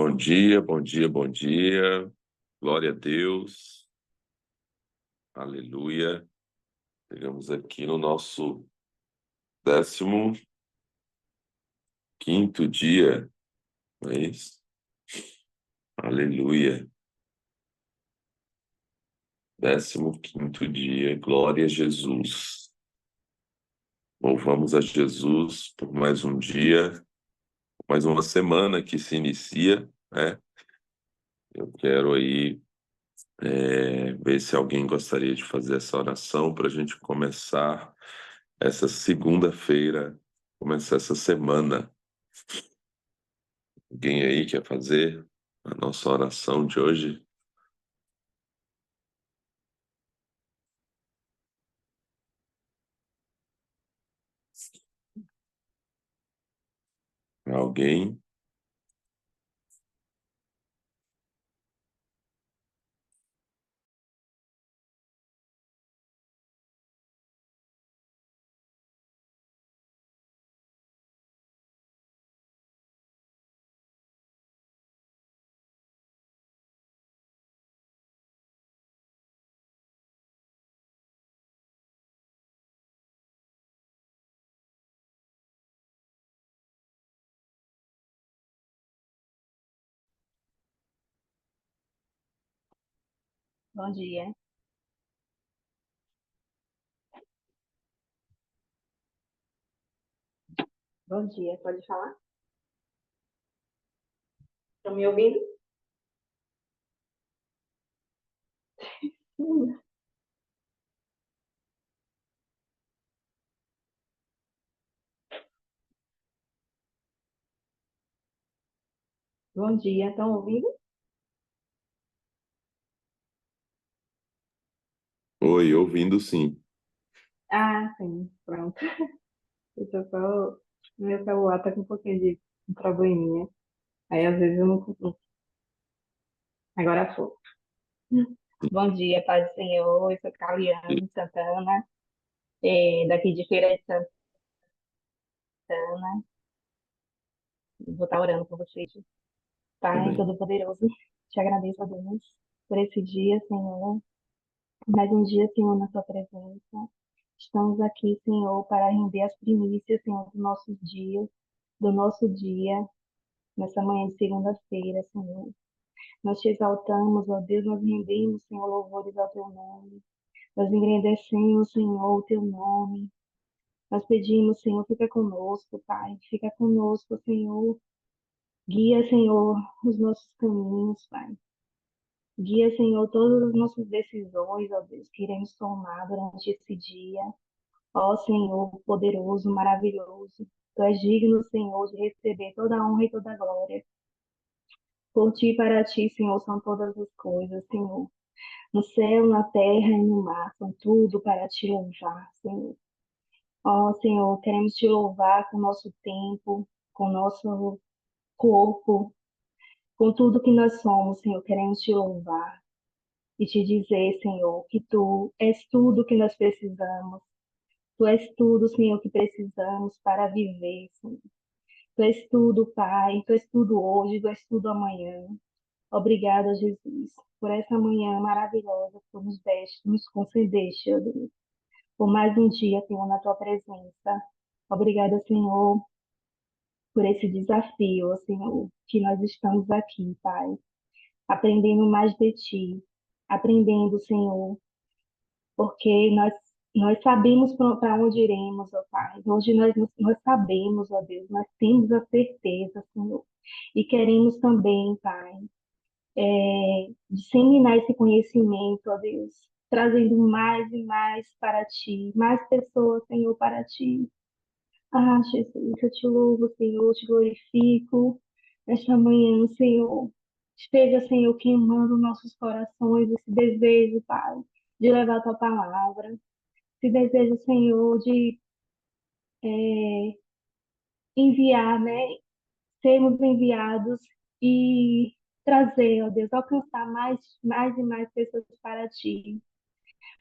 Bom dia, bom dia, bom dia. Glória a Deus. Aleluia. Chegamos aqui no nosso 15º dia, não é isso? Aleluia. 15º dia. Glória a Jesus. Louvamos a Jesus por mais um dia, mais uma semana que se inicia, né? Eu quero aí ver se alguém gostaria de fazer essa oração para a gente começar essa segunda-feira, começar essa semana. Alguém aí quer fazer a nossa oração de hoje? Alguém? Bom dia. Bom dia, pode falar? Estão me ouvindo? Sim. Bom dia, estão ouvindo? Oi, ouvindo sim. Ah, sim, pronto. Eu tô só... Meu celular tá com um pouquinho de probleminha. Aí às vezes eu não consigo. Agora foi. Bom dia, paz do Senhor. Eu sou Caliane Santana, daqui de Feira de Santana. Vou estar orando por vocês. Pai Amém. Todo-Poderoso, te agradeço, a Deus, por esse dia, Senhor. Mais um dia, Senhor, na tua presença. Estamos aqui, Senhor, para render as primícias, Senhor, do nosso dia, nessa manhã de segunda-feira, Senhor. Nós te exaltamos, ó Deus, nós rendemos, Senhor, louvores ao teu nome. Nós engrandecemos, Senhor, o teu nome. Nós pedimos, Senhor, fica conosco, Pai. Fica conosco, Senhor. Guia, Senhor, os nossos caminhos, Pai. Guia, Senhor, todas as nossas decisões, ó Deus, que iremos tomar durante esse dia. Ó Senhor, poderoso, maravilhoso, Tu és digno, Senhor, de receber toda a honra e toda a glória. Por ti e para ti, Senhor, são todas as coisas, Senhor. No céu, na terra e no mar, são tudo para te louvar, Senhor. Ó Senhor, queremos te louvar com o nosso tempo, com o nosso corpo, com tudo que nós somos, Senhor. Queremos te louvar e te dizer, Senhor, que Tu és tudo que nós precisamos. Tu és tudo, Senhor, que precisamos para viver, Senhor. Tu és tudo, Pai. Tu és tudo hoje, Tu és tudo amanhã. Obrigada, Jesus, por essa manhã maravilhosa que Tu nos deste, nos concedeste, ó Deus. Por mais um dia, Senhor, na Tua presença. Obrigada, Senhor, por esse desafio, ó Senhor, que nós estamos aqui, Pai, aprendendo mais de Ti, aprendendo, Senhor, porque nós sabemos para onde iremos, ó Pai. Hoje nós sabemos, ó Deus, nós temos a certeza, Senhor, e queremos também, Pai, disseminar esse conhecimento, ó Deus, trazendo mais e mais para Ti, mais pessoas, Senhor, para Ti. Ah, Jesus, eu te louvo, Senhor, eu te glorifico nesta manhã, Senhor. Esteja, Senhor, queimando nossos corações esse desejo, Pai, de levar a Tua palavra, esse desejo, Senhor, de enviar, né? Sermos enviados e trazer, ó Deus, alcançar mais e mais pessoas para Ti,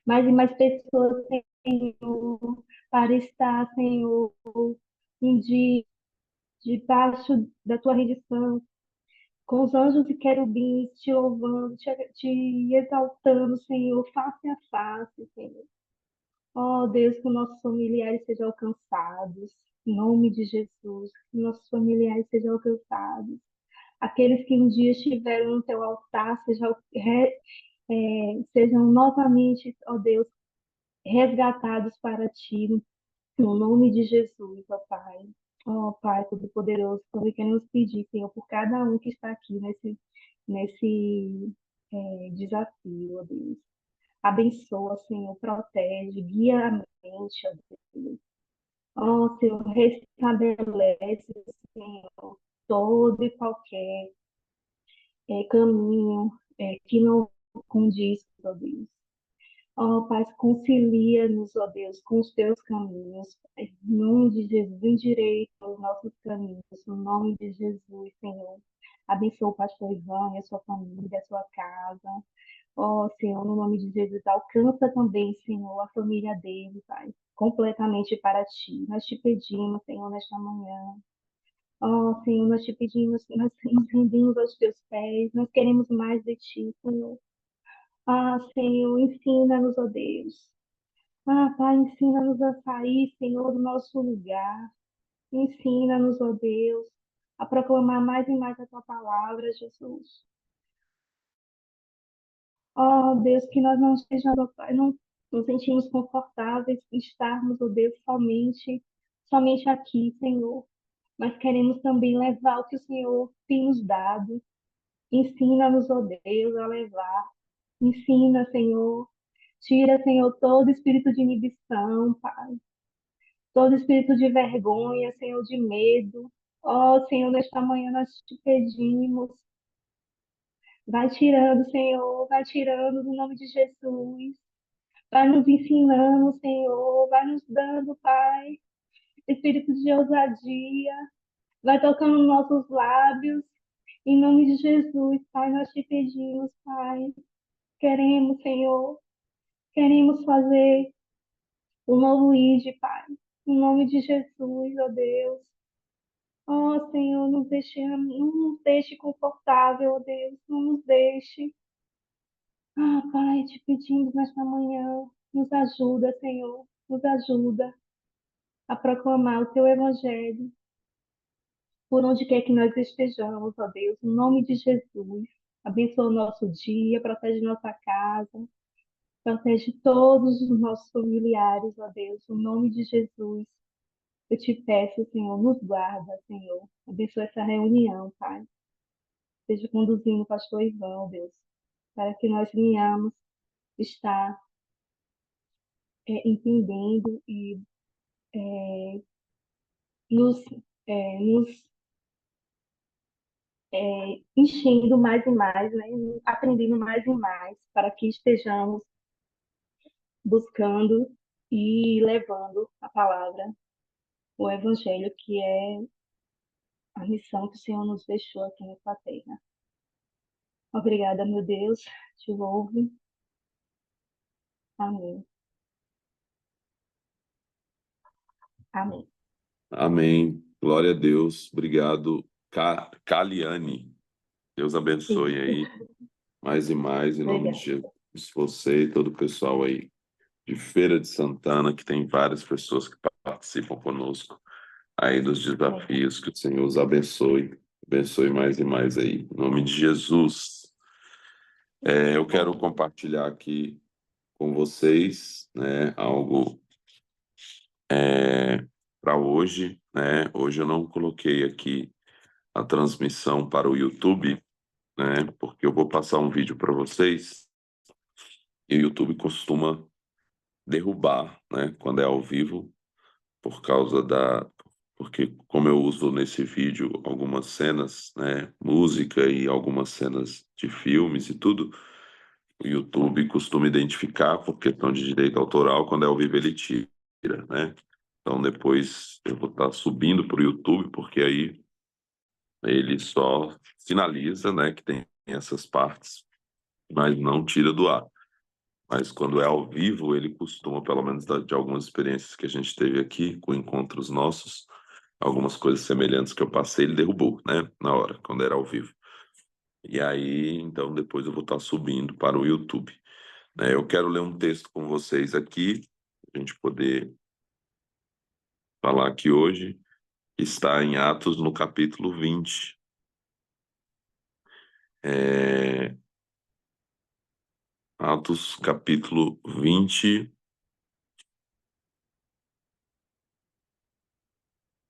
mais e mais pessoas, Senhor, para estar, Senhor, um dia debaixo da Tua redenção, com os anjos e querubins te louvando, te exaltando, Senhor, face a face, Senhor. Ó Deus, que nossos familiares sejam alcançados, em nome de Jesus, que nossos familiares sejam alcançados. Aqueles que um dia estiveram no teu altar sejam novamente, ó Deus, resgatados para ti, no nome de Jesus, ó Pai. Ó Pai Todo-Poderoso, também queremos pedir, Senhor, por cada um que está aqui nesse desafio, ó Deus. Abençoa, Senhor, protege, guia a mente, ó Deus. Ó Senhor, restabelece, Senhor, todo e qualquer caminho que não condiz, ó Deus. Ó Pai, concilia-nos, ó Deus, com os teus caminhos. Pai. Em nome de Jesus, endireita os nossos caminhos. No nome de Jesus, Senhor. Abençoa o pastor Ivan e a sua família, a sua casa. Ó Senhor, no nome de Jesus, alcança também, Senhor, a família dele, Pai, completamente para ti. Nós te pedimos, Senhor, nesta manhã. Ó Senhor, nós te pedimos, nós nos rendemos aos teus pés. Nós queremos mais de ti, Senhor. Ah, Senhor, ensina-nos, ó Deus. Ah, Pai, ensina-nos a sair, Senhor, do nosso lugar. Ensina-nos, ó Deus, a proclamar mais e mais a tua palavra, Jesus. Ó Deus, que nós não estejamos, ó Pai, não nos sentimos confortáveis em estarmos, ó Deus, somente aqui, Senhor. Mas queremos também levar o que o Senhor tem nos dado. Ensina-nos, ó Deus, a levar. Ensina, Senhor. Tira, Senhor, todo espírito de inibição, Pai. Todo espírito de vergonha, Senhor, de medo. Ó, Senhor, nesta manhã nós te pedimos. Vai tirando, Senhor, vai tirando no nome de Jesus. Vai nos ensinando, Senhor. Vai nos dando, Pai, espírito de ousadia. Vai tocando nos nossos lábios. Em nome de Jesus, Pai, nós te pedimos, Pai. Queremos, Senhor. Queremos fazer o novo ID, Pai. Em nome de Jesus, ó Deus. Ó Senhor, não nos deixe confortável, ó Deus. Não nos deixe. Ah, Pai, te pedimos nesta manhã. Nos ajuda, Senhor. Nos ajuda a proclamar o teu evangelho por onde quer que nós estejamos, ó Deus. Em nome de Jesus. Abençoa o nosso dia, protege nossa casa, protege todos os nossos familiares, ó Deus. Em nome de Jesus. Eu te peço, Senhor, nos guarda, Senhor. Abençoa essa reunião, Pai. Esteja conduzindo o pastor Ivan, ó Deus, para que nós venhamos estar entendendo e nos, nos enchendo mais e mais, né? Aprendendo mais e mais, para que estejamos buscando e levando a palavra, o Evangelho, que é a missão que o Senhor nos deixou aqui nessa terra. Obrigada, meu Deus. Te louvo. Amém. Amém. Amém. Glória a Deus. Obrigado, Caliane. Deus abençoe Isso. aí mais e mais, em nome de Obrigada. Jesus. Você e todo o pessoal aí de Feira de Santana, que tem várias pessoas que participam conosco aí dos desafios. Que o Senhor os abençoe. Abençoe mais e mais aí. Em nome de Jesus. Eu quero compartilhar aqui com vocês, né, algo para hoje, né? Hoje eu não coloquei aqui a transmissão para o YouTube, né? Porque eu vou passar um vídeo para vocês e o YouTube costuma derrubar, né? Quando é ao vivo, por causa porque como eu uso nesse vídeo algumas cenas, né? Música e algumas cenas de filmes e tudo, o YouTube costuma identificar por questão de direito autoral, quando é ao vivo ele tira, né? Então depois eu vou estar subindo para o YouTube, porque aí ele só sinaliza, né, que tem essas partes, mas não tira do ar. Mas quando é ao vivo, ele costuma, pelo menos de algumas experiências que a gente teve aqui, com encontros nossos, algumas coisas semelhantes que eu passei, ele derrubou, né, na hora, quando era ao vivo. E aí, então, depois eu vou estar subindo para o YouTube, né? Eu quero ler um texto com vocês aqui, para a gente poder falar aqui hoje, que está em Atos, no capítulo 20. É, Atos, capítulo 20.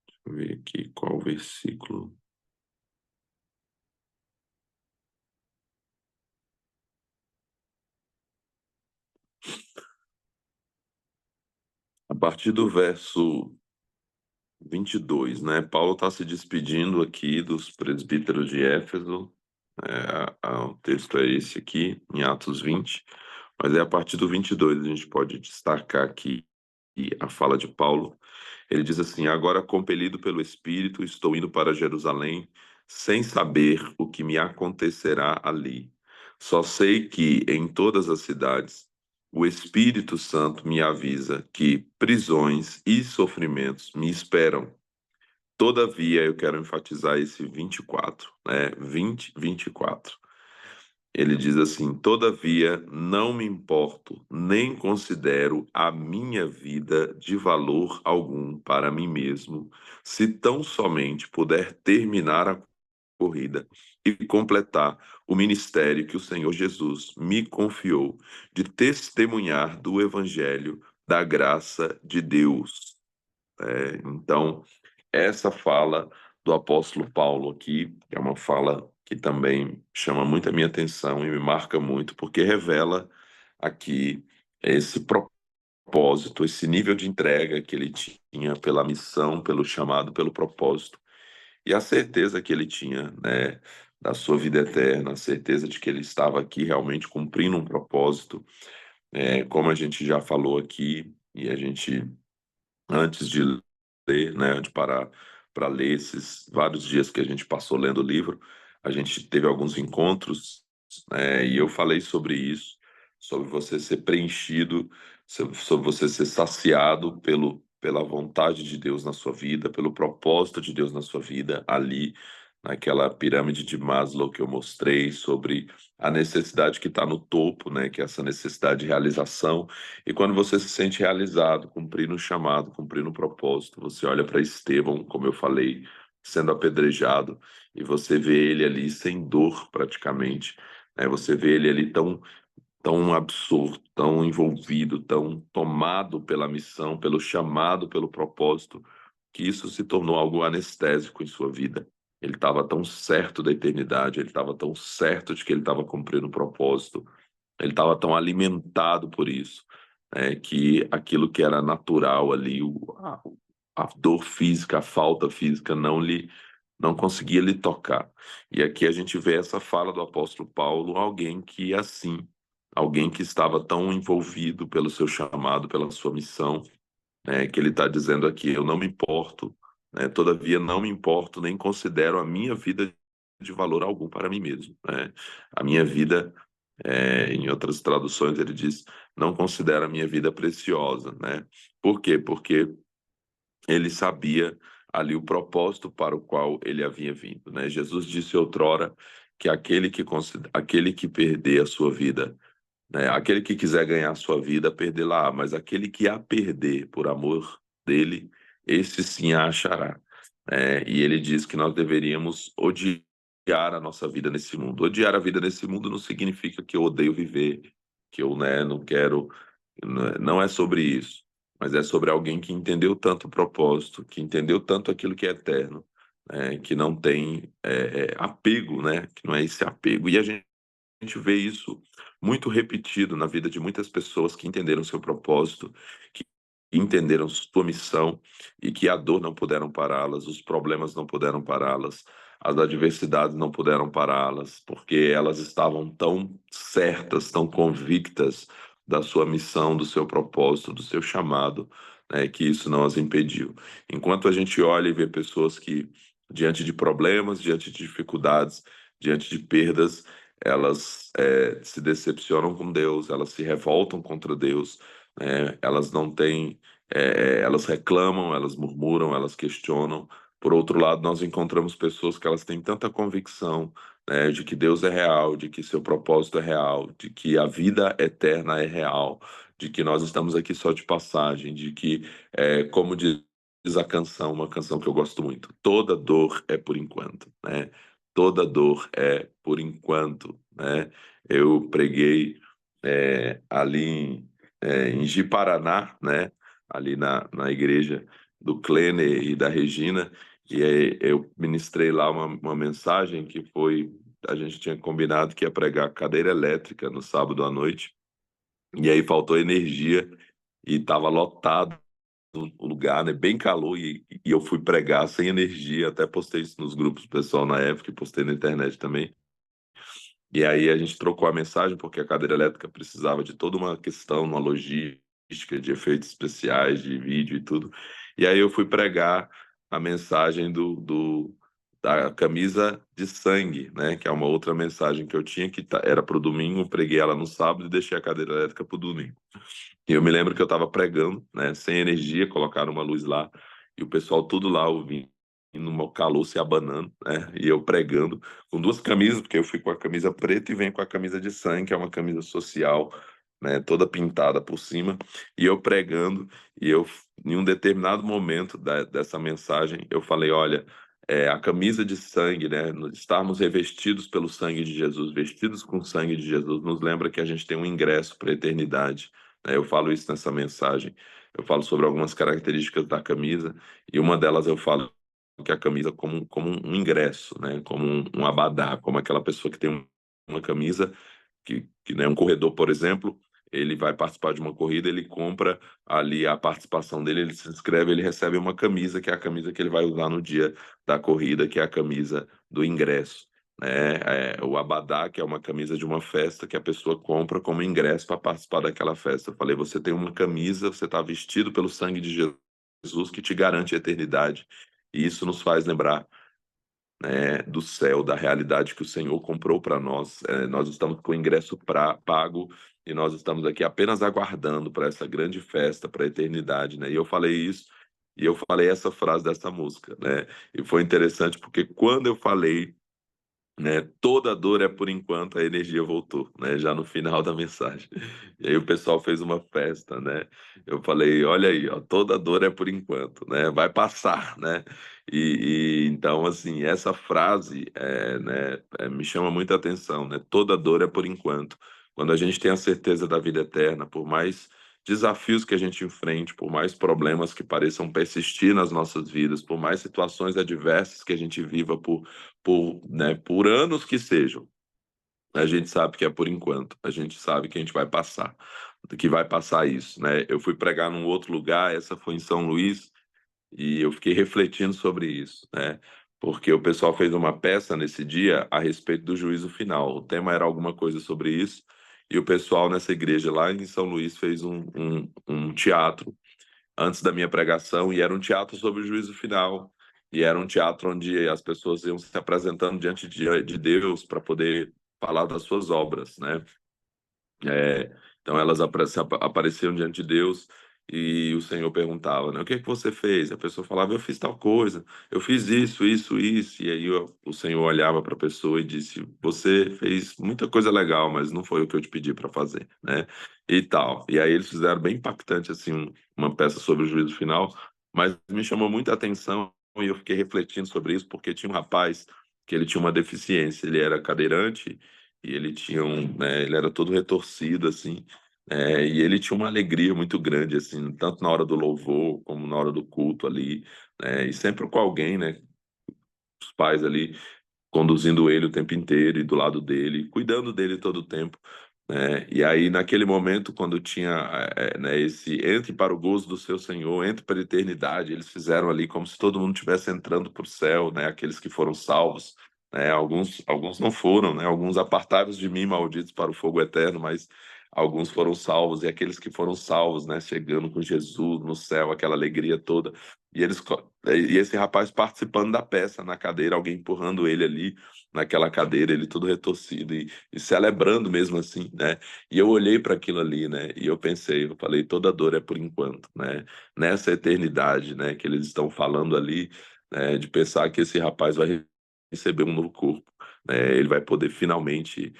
Deixa eu ver aqui qual o versículo. A partir do verso 22, né? Paulo está se despedindo aqui dos presbíteros de Éfeso. O texto é esse aqui, em Atos 20, mas é a partir do 22 a gente pode destacar aqui a fala de Paulo. Ele diz assim: agora, compelido pelo Espírito, estou indo para Jerusalém, sem saber o que me acontecerá ali. Só sei que em todas as cidades o Espírito Santo me avisa que prisões e sofrimentos me esperam. Todavia, eu quero enfatizar esse 24, né? 20, 24. Ele diz assim: todavia, não me importo, nem considero a minha vida de valor algum para mim mesmo, se tão somente puder terminar a corrida e completar o ministério que o Senhor Jesus me confiou de testemunhar do Evangelho da graça de Deus. Então, essa fala do apóstolo Paulo aqui é uma fala que também chama muito a minha atenção e me marca muito, porque revela aqui esse propósito, esse nível de entrega que ele tinha pela missão, pelo chamado, pelo propósito, e a certeza que ele tinha, né, da sua vida eterna, a certeza de que ele estava aqui realmente cumprindo um propósito, como a gente já falou aqui, e a gente antes de ler, né, de parar para ler esses vários dias que a gente passou lendo o livro, a gente teve alguns encontros, né, e eu falei sobre isso, sobre você ser preenchido, sobre você ser saciado pela vontade de Deus na sua vida, pelo propósito de Deus na sua vida, ali naquela pirâmide de Maslow que eu mostrei sobre a necessidade que está no topo, né, que é essa necessidade de realização. E quando você se sente realizado, cumprindo o chamado, cumprindo o propósito, você olha para Estevão, como eu falei, sendo apedrejado, e você vê ele ali sem dor praticamente, né? Você vê ele ali tão absorto, tão envolvido, tão tomado pela missão, pelo chamado, pelo propósito, que isso se tornou algo anestésico em sua vida. Ele estava tão certo da eternidade, ele estava tão certo de que ele estava cumprindo o propósito, ele estava tão alimentado por isso, né, que aquilo que era natural ali, a dor física, a falta física, não conseguia lhe tocar. E aqui a gente vê essa fala do apóstolo Paulo, alguém que assim, alguém que estava tão envolvido pelo seu chamado, pela sua missão, né, que ele está dizendo aqui: eu não me importo, né, todavia não me importo, nem considero a minha vida de valor algum para mim mesmo, né? A minha vida, em outras traduções ele diz, não considero a minha vida preciosa, né? Por quê? Porque ele sabia ali o propósito para o qual ele havia vindo, né? Jesus disse outrora que aquele que perder a sua vida, né, aquele que quiser ganhar a sua vida, perdê-la, mas aquele que a perder por amor dele, esse sim a achará. E ele diz que nós deveríamos odiar a nossa vida nesse mundo. Odiar a vida nesse mundo não significa que eu odeio viver, que eu, né, não quero. Não é sobre isso, mas é sobre alguém que entendeu tanto o propósito, que entendeu tanto aquilo que é eterno, que não tem apego, né, que não é esse apego. E a gente vê isso muito repetido na vida de muitas pessoas que entenderam seu propósito, que entenderam sua missão e que a dor não puderam pará-las, os problemas não puderam pará-las, as adversidades não puderam pará-las, porque elas estavam tão certas, tão convictas da sua missão, do seu propósito, do seu chamado, né, que isso não as impediu. Enquanto a gente olha e vê pessoas que, diante de problemas, diante de dificuldades, diante de perdas, elas se decepcionam com Deus, elas se revoltam contra Deus, né? Elas não têm, elas reclamam, elas murmuram, elas questionam. Por outro lado, nós encontramos pessoas que elas têm tanta convicção, né, de que Deus é real, de que seu propósito é real, de que a vida eterna é real, de que nós estamos aqui só de passagem, de que, como diz a canção, uma canção que eu gosto muito, toda dor é por enquanto, né? Toda dor é por enquanto, né? Eu preguei ali em Ji-Paraná, né? Ali na igreja do Clener e da Regina, e aí eu ministrei lá uma mensagem que foi, a gente tinha combinado que ia pregar cadeira elétrica no sábado à noite, e aí faltou energia e estava lotado o lugar, né? Bem calor, e eu fui pregar sem energia, até postei isso nos grupos do pessoal na época, e postei na internet também. E aí a gente trocou a mensagem porque a cadeira elétrica precisava de toda uma questão, uma logística de efeitos especiais, de vídeo e tudo. E aí eu fui pregar a mensagem da camisa de sangue, né? Que é uma outra mensagem que eu tinha que era para o domingo, preguei ela no sábado e deixei a cadeira elétrica para o domingo. E eu me lembro que eu estava pregando, né? Sem energia, colocaram uma luz lá e o pessoal tudo lá ouvindo, no calor se abanando, né? E eu pregando com duas camisas, porque eu fui com a camisa preta e venho com a camisa de sangue, que é uma camisa social, né? Toda pintada por cima, e eu pregando, e eu, em um determinado momento dessa mensagem, eu falei, olha, a camisa de sangue, né? Estarmos revestidos pelo sangue de Jesus, vestidos com o sangue de Jesus, nos lembra que a gente tem um ingresso para a eternidade, né? Eu falo isso nessa mensagem. Eu falo sobre algumas características da camisa, e uma delas eu falo que a camisa como um ingresso, né? Como um abadá, como aquela pessoa que tem uma camisa que né, um corredor, por exemplo, ele vai participar de uma corrida, ele compra ali a participação dele, ele se inscreve, ele recebe uma camisa, que é a camisa que ele vai usar no dia da corrida, que é a camisa do ingresso. Né? O abadá, que é uma camisa de uma festa que a pessoa compra como ingresso para participar daquela festa. Eu falei, você tem uma camisa, você está vestido pelo sangue de Jesus que te garante a eternidade. E isso nos faz lembrar, né, do céu, da realidade que o Senhor comprou para nós. Nós estamos com o ingresso pago e nós estamos aqui apenas aguardando para essa grande festa, para a eternidade, né? E eu falei isso, e eu falei essa frase dessa música, né? E foi interessante porque quando eu falei, né, toda dor é por enquanto, a energia voltou, né, já no final da mensagem. E aí o pessoal fez uma festa, né? Eu falei, olha aí, ó, toda dor é por enquanto, né? Vai passar, né? Então assim, essa frase me chama muita atenção, né? Toda dor é por enquanto. Quando a gente tem a certeza da vida eterna, por mais desafios que a gente enfrente, por mais problemas que pareçam persistir nas nossas vidas, por mais situações adversas que a gente viva por anos que sejam, a gente sabe que é por enquanto, a gente sabe que a gente vai passar, que vai passar isso, né? Eu fui pregar num outro lugar, essa foi em São Luís, e eu fiquei refletindo sobre isso, né? Porque o pessoal fez uma peça nesse dia a respeito do juízo final. O tema era alguma coisa sobre isso, e o pessoal nessa igreja lá em São Luís fez um teatro antes da minha pregação, e era um teatro sobre o juízo final. E era um teatro onde as pessoas iam se apresentando diante de Deus para poder falar das suas obras, né? Então elas apareciam diante de Deus e o Senhor perguntava, né, o que é que você fez? A pessoa falava, eu fiz tal coisa, eu fiz isso, isso, isso. E aí o Senhor olhava para a pessoa e disse, você fez muita coisa legal, mas não foi o que eu te pedi para fazer, né? E tal. E aí eles fizeram bem impactante assim uma peça sobre o juízo final, mas me chamou muita atenção e eu fiquei refletindo sobre isso porque tinha um rapaz que ele tinha uma deficiência, ele era cadeirante e ele tinha ele era todo retorcido assim, e ele tinha uma alegria muito grande assim, tanto na hora do louvor como na hora do culto ali, né, e sempre com alguém, né, os pais ali conduzindo ele o tempo inteiro e do lado dele, cuidando dele todo o tempo, né? E aí naquele momento quando tinha né, esse entre para o gozo do seu Senhor, entre para a eternidade, eles fizeram ali como se todo mundo estivesse entrando para o céu, né? Aqueles que foram salvos, né? Alguns não foram, né? Alguns apartados de mim, malditos para o fogo eterno, mas alguns foram salvos, e aqueles que foram salvos, né, chegando com Jesus no céu, aquela alegria toda. E esse rapaz participando da peça na cadeira, alguém empurrando ele ali naquela cadeira, ele todo retorcido e celebrando mesmo assim, né? E eu olhei para aquilo ali, né? E eu pensei, eu falei, toda dor é por enquanto, né? Nessa eternidade, né, que eles estão falando ali, né, de pensar que esse rapaz vai receber um novo corpo, Ele vai poder finalmente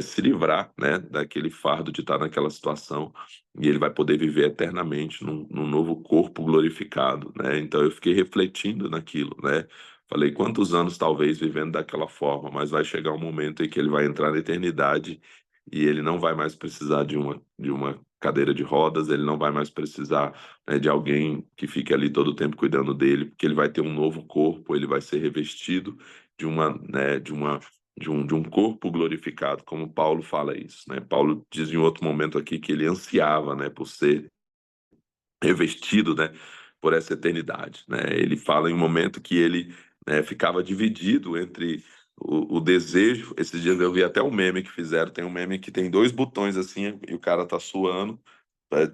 se livrar, né, daquele fardo de estar naquela situação, e ele vai poder viver eternamente num novo corpo glorificado, né? Então eu fiquei refletindo naquilo, né? Falei, quantos anos talvez vivendo daquela forma, mas vai chegar um momento em que ele vai entrar na eternidade e ele não vai mais precisar de uma cadeira de rodas, ele não vai mais precisar, né, de alguém que fique ali todo o tempo cuidando dele, porque ele vai ter um novo corpo, ele vai ser revestido de uma, né, de um corpo glorificado, como Paulo fala isso, né? Paulo diz em outro momento aqui que ele ansiava, né, por ser revestido, né, por essa eternidade, né? Ele fala em um momento que ele, né, ficava dividido entre o desejo. Esses dias eu vi até um meme que fizeram, tem um meme que tem dois botões assim e o cara tá suando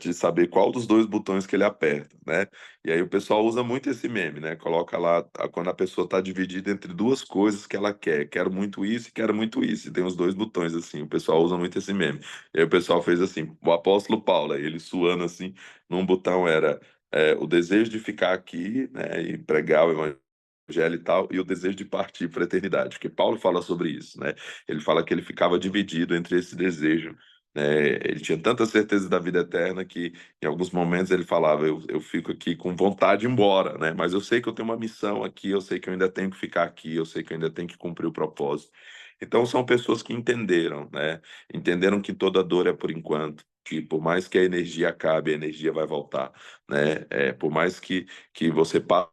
de saber qual dos dois botões que ele aperta, né? E aí o pessoal usa muito esse meme, né? Coloca lá quando a pessoa está dividida entre duas coisas que ela quer. Quero muito isso e quero muito isso. E tem os dois botões assim. O pessoal usa muito esse meme. E aí o pessoal fez assim, o apóstolo Paulo, aí ele suando assim, num botão era o desejo de ficar aqui, né, e pregar o evangelho e tal, e o desejo de partir para a eternidade, porque Paulo fala sobre isso, né? Ele fala que ele ficava dividido entre esse desejo, né? Ele tinha tanta certeza da vida eterna que em alguns momentos ele falava, eu fico aqui com vontade de ir embora, né? Mas eu sei que eu tenho uma missão aqui, eu sei que eu ainda tenho que ficar aqui, eu sei que eu ainda tenho que cumprir o propósito. Então são pessoas que entenderam, né? Entenderam que toda dor é por enquanto, que por mais que a energia acabe, a energia vai voltar, né? Por mais que você passe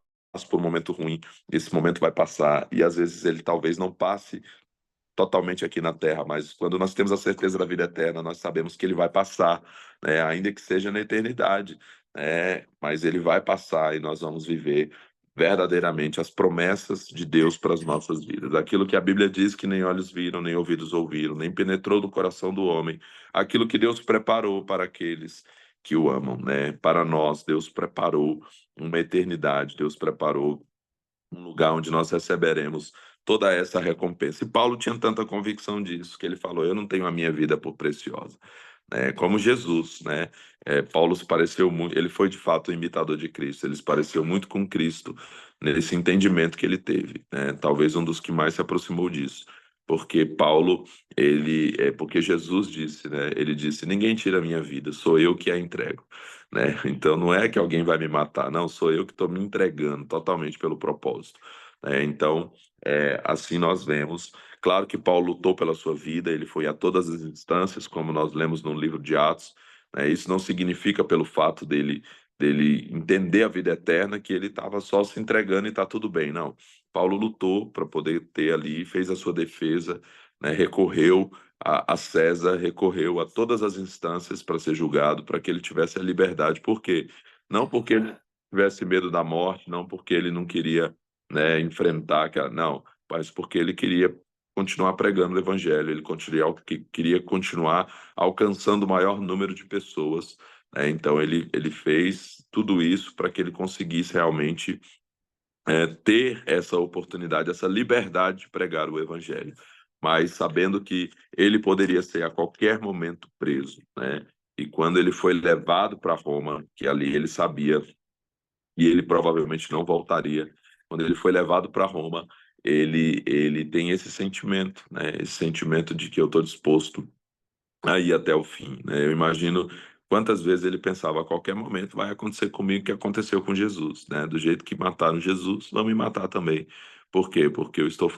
por um momento ruim, esse momento vai passar, e às vezes ele talvez não passe totalmente aqui na Terra, mas quando nós temos a certeza da vida eterna, nós sabemos que ele vai passar, né? Ainda que seja na eternidade, né? Mas ele vai passar e nós vamos viver verdadeiramente as promessas de Deus para as nossas vidas. Aquilo que a Bíblia diz que nem olhos viram, nem ouvidos ouviram, nem penetrou no coração do homem, aquilo que Deus preparou para aqueles que o amam, né? Para nós, Deus preparou uma eternidade, Deus preparou um lugar onde nós receberemos toda essa recompensa. E Paulo tinha tanta convicção disso que ele falou: eu não tenho a minha vida por preciosa. Como Jesus, né? Paulo se pareceu muito, ele foi de fato um imitador de Cristo, ele se pareceu muito com Cristo nesse entendimento que ele teve, né? Talvez um dos que mais se aproximou disso. Porque Paulo, porque Jesus disse, né? Ele disse: ninguém tira a minha vida, sou eu que a entrego, né? Então não é que alguém vai me matar, não, sou eu que estou me entregando totalmente pelo propósito, né? Então, assim nós vemos. Claro que Paulo lutou pela sua vida, ele foi a todas as instâncias, como nós lemos no livro de Atos, né? Isso não significa pelo fato dele entender a vida eterna que ele estava só se entregando e está tudo bem, não. Paulo lutou para poder ter ali, fez a sua defesa, né? Recorreu a César, recorreu a todas as instâncias para ser julgado, para que ele tivesse a liberdade. Por quê? Não porque ele tivesse medo da morte, não porque ele não queria, né, enfrentar aquela, não, mas porque ele queria continuar pregando o evangelho, queria continuar alcançando o maior número de pessoas, né? Então ele fez tudo isso para que ele conseguisse realmente ter essa oportunidade, essa liberdade de pregar o evangelho, mas sabendo que ele poderia ser a qualquer momento preso, né? E quando ele foi levado para Roma, que ali ele sabia e ele provavelmente não voltaria. Quando ele foi levado para Roma, ele tem esse sentimento, né? Esse sentimento de que eu estou disposto a ir até o fim, né? Eu imagino quantas vezes ele pensava: a qualquer momento vai acontecer comigo o que aconteceu com Jesus, né? Do jeito que mataram Jesus, vão me matar também. Por quê? Porque eu estou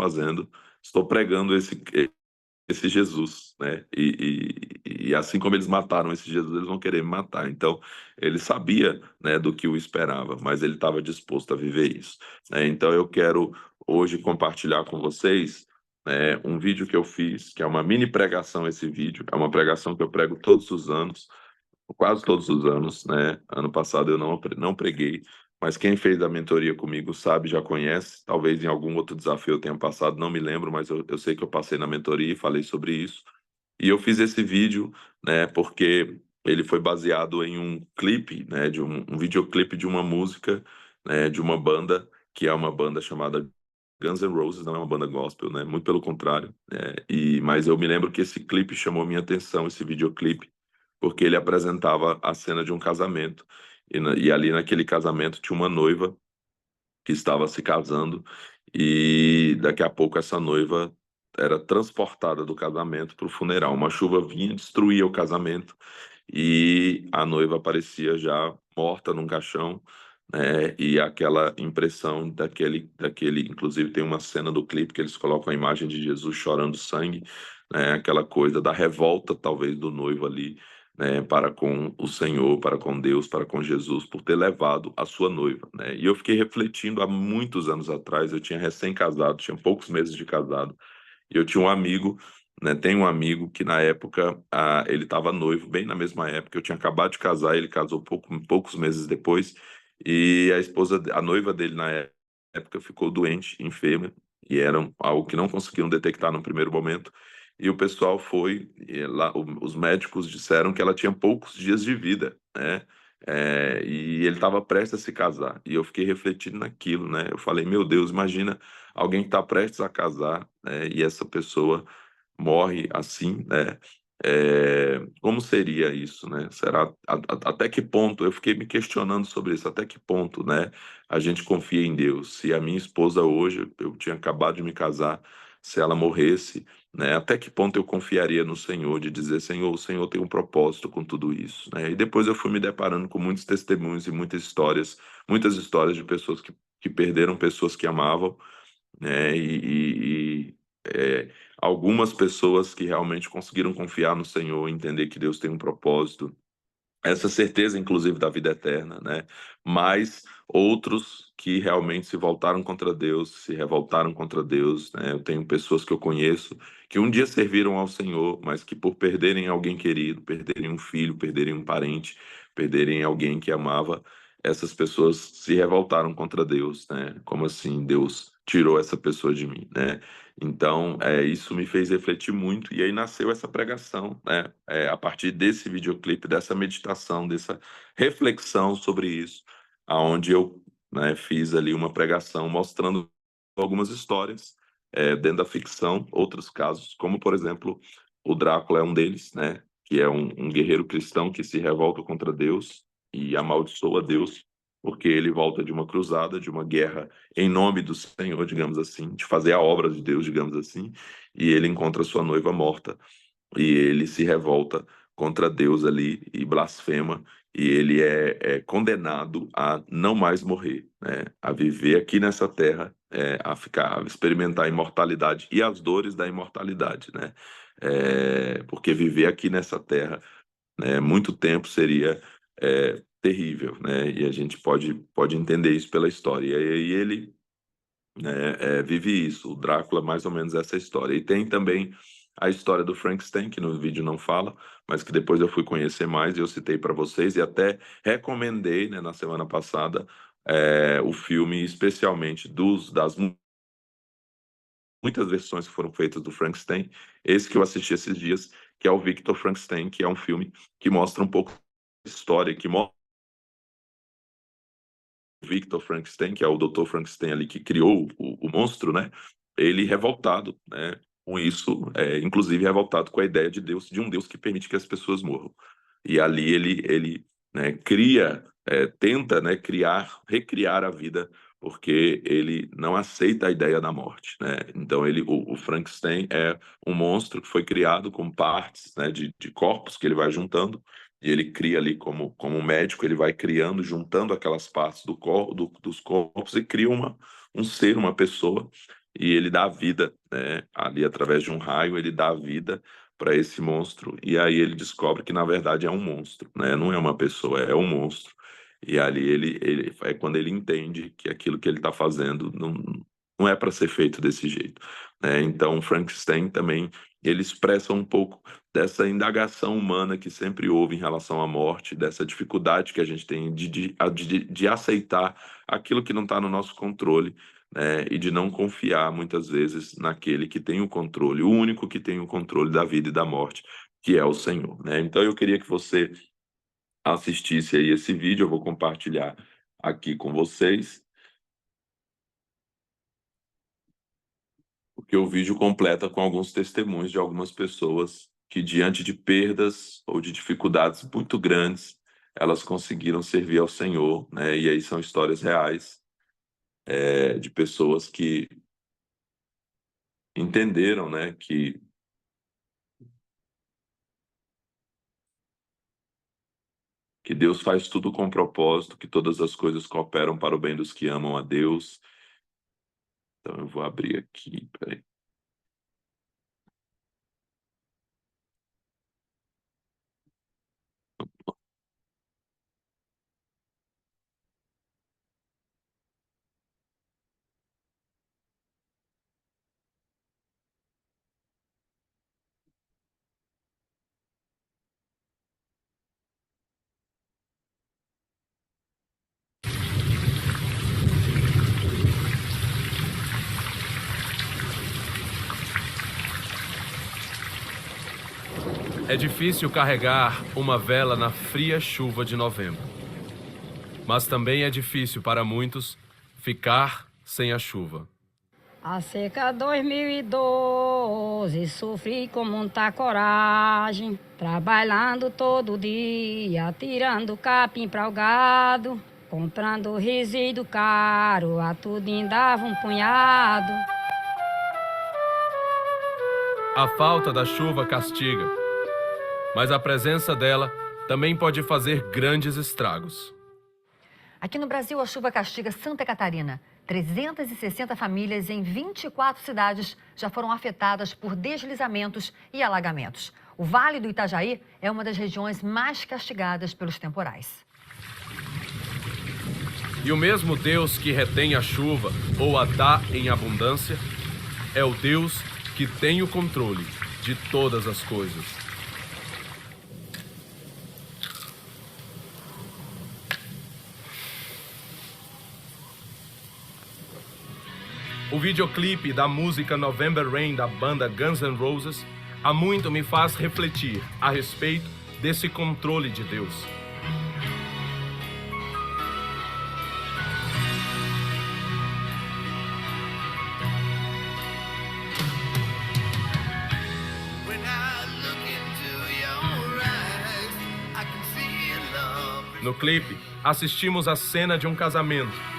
pregando esse Jesus, né? E assim como eles mataram esse Jesus, eles vão querer me matar. Então, ele sabia, né, do que o esperava, mas ele estava disposto a viver isso, né? Então, eu quero hoje compartilhar com vocês, né, um vídeo que eu fiz, que é uma mini pregação. Esse vídeo é uma pregação que eu prego todos os anos, quase todos os anos, né? Ano passado eu não preguei, mas quem fez a mentoria comigo sabe, já conhece. Talvez em algum outro desafio eu tenha passado, não me lembro, mas eu sei que eu passei na mentoria e falei sobre isso. E eu fiz esse vídeo, né, porque ele foi baseado em um clipe, né, de um videoclipe de uma música, né, de uma banda, que é uma banda chamada Guns N' Roses, não é uma banda gospel, né, muito pelo contrário, né, mas eu me lembro que esse clipe chamou minha atenção, esse videoclipe, porque ele apresentava a cena de um casamento, e ali naquele casamento tinha uma noiva, que estava se casando, e daqui a pouco essa noiva era transportada do casamento para o funeral. Uma chuva vinha, destruía o casamento e a noiva aparecia já morta num caixão, né? E aquela impressão daquele, inclusive tem uma cena do clipe que eles colocam a imagem de Jesus chorando sangue, né? Aquela coisa da revolta, talvez, do noivo ali, né? Para com o Senhor, para com Deus, para com Jesus, por ter levado a sua noiva, né? E eu fiquei refletindo há muitos anos atrás, eu tinha recém-casado, tinha poucos meses de casado, e eu tinha um amigo, né? Tem um amigo que na época ele estava noivo, bem na mesma época. Eu tinha acabado de casar, ele casou poucos meses depois, e a noiva dele na época ficou doente, enferma, e era algo que não conseguiram detectar no primeiro momento. E o pessoal foi, e lá, os médicos disseram que ela tinha poucos dias de vida, né? E ele estava prestes a se casar. E eu fiquei refletindo naquilo, né? Eu falei, meu Deus, imagina alguém que está prestes a casar, né, e essa pessoa morre assim, né? Como seria isso, né? Será até que ponto? Eu fiquei me questionando sobre isso. Até que ponto, né? A gente confia em Deus. Se a minha esposa hoje, eu tinha acabado de me casar, se ela morresse, né? Até que ponto eu confiaria no Senhor de dizer, Senhor, o Senhor tem um propósito com tudo isso, né? E depois eu fui me deparando com muitos testemunhos e muitas histórias de pessoas que perderam pessoas que amavam, né? Algumas pessoas que realmente conseguiram confiar no Senhor, entender que Deus tem um propósito, essa certeza, inclusive, da vida eterna, né? Mas outros que realmente se voltaram contra Deus, se revoltaram contra Deus, né? Eu tenho pessoas que eu conheço que um dia serviram ao Senhor, mas que por perderem alguém querido, perderem um filho, perderem um parente, perderem alguém que amava, essas pessoas se revoltaram contra Deus, né? Como assim Deus tirou essa pessoa de mim, né? Então, isso me fez refletir muito, e aí nasceu essa pregação, né? A partir desse videoclipe, dessa meditação, dessa reflexão sobre isso, aonde eu, né, fiz ali uma pregação mostrando algumas histórias, dentro da ficção, outros casos, como, por exemplo, o Drácula é um deles, né? Que é um guerreiro cristão que se revolta contra Deus e amaldiçoa Deus, porque ele volta de uma cruzada, de uma guerra em nome do Senhor, digamos assim, de fazer a obra de Deus, digamos assim, e ele encontra sua noiva morta, e ele se revolta contra Deus ali e blasfema, e ele é condenado a não mais morrer, né? A viver aqui nessa terra, a experimentar a imortalidade e as dores da imortalidade, né? Porque viver aqui nessa terra, né, muito tempo seria terrível, né? E a gente pode entender isso pela história. E aí ele, né, vive isso. O Drácula, mais ou menos essa história. E tem também a história do Frankenstein, que no vídeo não fala, mas que depois eu fui conhecer mais e eu citei para vocês e até recomendei, né, na semana passada, o filme, especialmente das muitas versões que foram feitas do Frankenstein. Esse que eu assisti esses dias, que é o Victor Frankenstein, que é um filme que mostra um pouco a história, que mostra Victor Frankenstein, que é o Dr. Frankenstein ali que criou o monstro, né? Ele revoltado, né? Com isso, inclusive revoltado com a ideia de Deus, de um Deus que permite que as pessoas morram. E ali ele, né, tenta, né, recriar a vida, porque ele não aceita a ideia da morte, né? Então o Frankenstein é um monstro que foi criado com partes, né, de corpos que ele vai juntando, e ele cria ali como um médico, ele vai criando, juntando aquelas partes dos corpos e cria um ser, uma pessoa, e ele dá vida, né? Ali através de um raio, ele dá vida para esse monstro, e aí ele descobre que na verdade é um monstro, né? Não é uma pessoa, é um monstro. E ali ele é quando ele entende que aquilo que ele está fazendo não é para ser feito desse jeito, né? Então Frankenstein também ele expressa um pouco dessa indagação humana que sempre houve em relação à morte, dessa dificuldade que a gente tem de aceitar aquilo que não está no nosso controle, né? E de não confiar muitas vezes naquele que tem o controle, o único que tem o controle da vida e da morte, que é o Senhor, né? Então eu queria que você assistisse aí esse vídeo, eu vou compartilhar aqui com vocês, porque o vídeo completa com alguns testemunhos de algumas pessoas que, diante de perdas ou de dificuldades muito grandes, elas conseguiram servir ao Senhor, né? E aí são histórias reais, de pessoas que entenderam, né, que Deus faz tudo com propósito, que todas as coisas cooperam para o bem dos que amam a Deus. Então eu vou abrir aqui, peraí. É difícil carregar uma vela na fria chuva de novembro. Mas também é difícil para muitos ficar sem a chuva. A seca 2012, sofri com muita coragem, trabalhando todo dia, tirando capim para o gado, comprando resíduo caro, a tudo dava um punhado. A falta da chuva castiga, mas a presença dela também pode fazer grandes estragos. Aqui no Brasil, a chuva castiga Santa Catarina. 360 famílias em 24 cidades já foram afetadas por deslizamentos e alagamentos. O Vale do Itajaí é uma das regiões mais castigadas pelos temporais. E o mesmo Deus que retém a chuva ou a dá em abundância é o Deus que tem o controle de todas as coisas. O videoclipe da música November Rain da banda Guns N' Roses há muito me faz refletir a respeito desse controle de Deus. No clipe, assistimos a cena de um casamento.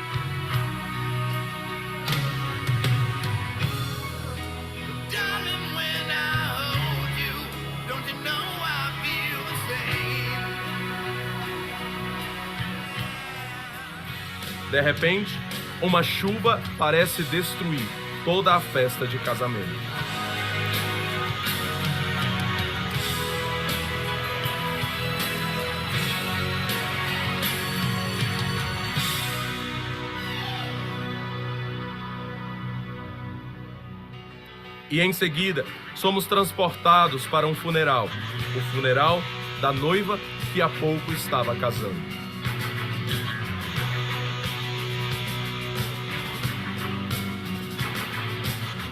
De repente, uma chuva parece destruir toda a festa de casamento. E em seguida, somos transportados para um funeral. O funeral da noiva que há pouco estava casando.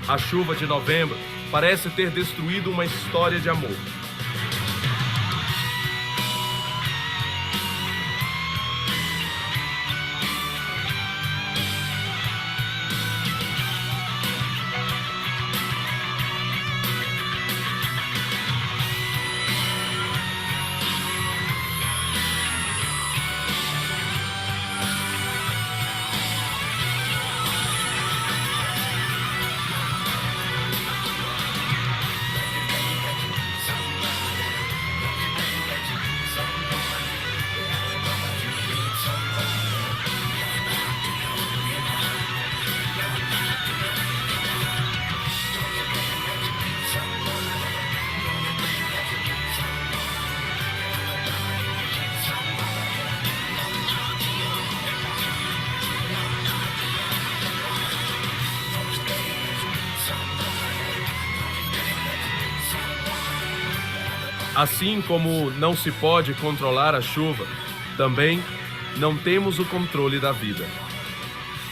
A chuva de novembro parece ter destruído uma história de amor. Assim como não se pode controlar a chuva, também não temos o controle da vida.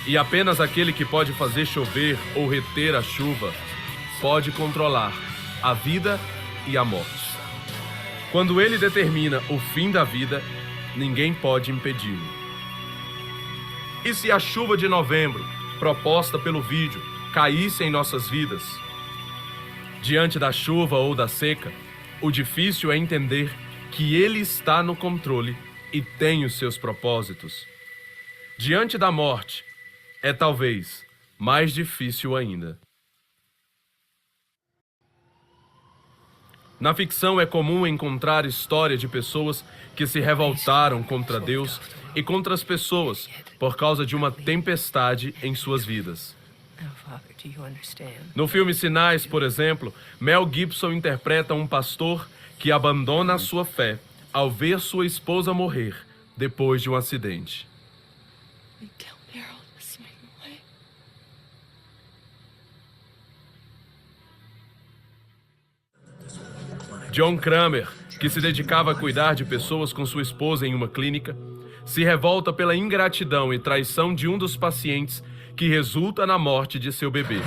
E apenas aquele que pode fazer chover ou reter a chuva pode controlar a vida e a morte. Quando ele determina o fim da vida, ninguém pode impedi-lo. E se a chuva de novembro, proposta pelo vídeo, caísse em nossas vidas? Diante da chuva ou da seca, o difícil é entender que Ele está no controle e tem os seus propósitos. Diante da morte, é talvez mais difícil ainda. Na ficção é comum encontrar história de pessoas que se revoltaram contra Deus e contra as pessoas por causa de uma tempestade em suas vidas. No filme Sinais, por exemplo, Mel Gibson interpreta um pastor que abandona a sua fé ao ver sua esposa morrer depois de um acidente. John Kramer, que se dedicava a cuidar de pessoas com sua esposa em uma clínica, se revolta pela ingratidão e traição de um dos pacientes que resulta na morte de seu bebê.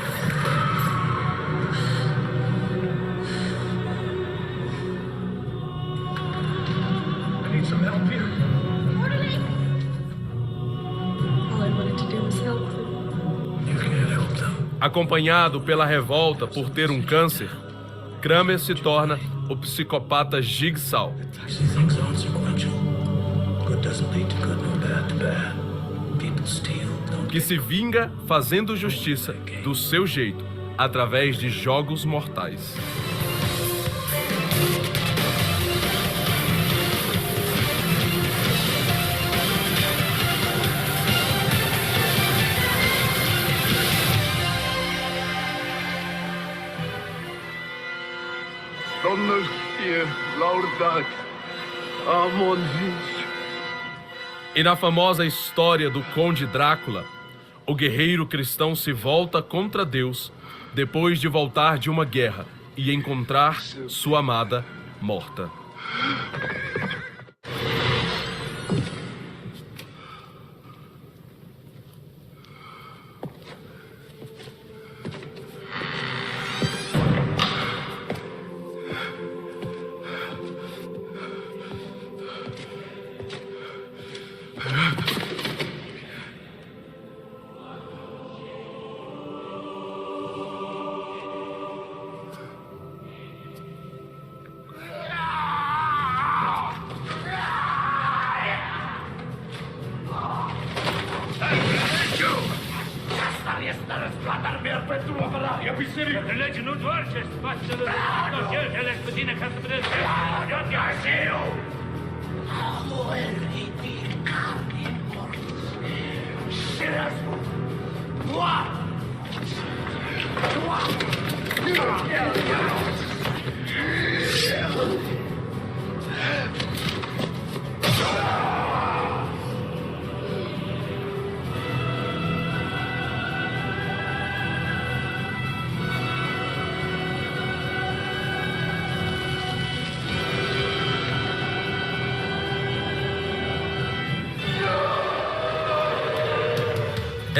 Acompanhado pela revolta por ter um câncer, Kramer se torna o psicopata Jigsaw, que se vinga fazendo justiça do seu jeito, através de jogos mortais. E na famosa história do Conde Drácula, o guerreiro cristão se volta contra Deus depois de voltar de uma guerra e encontrar sua amada morta.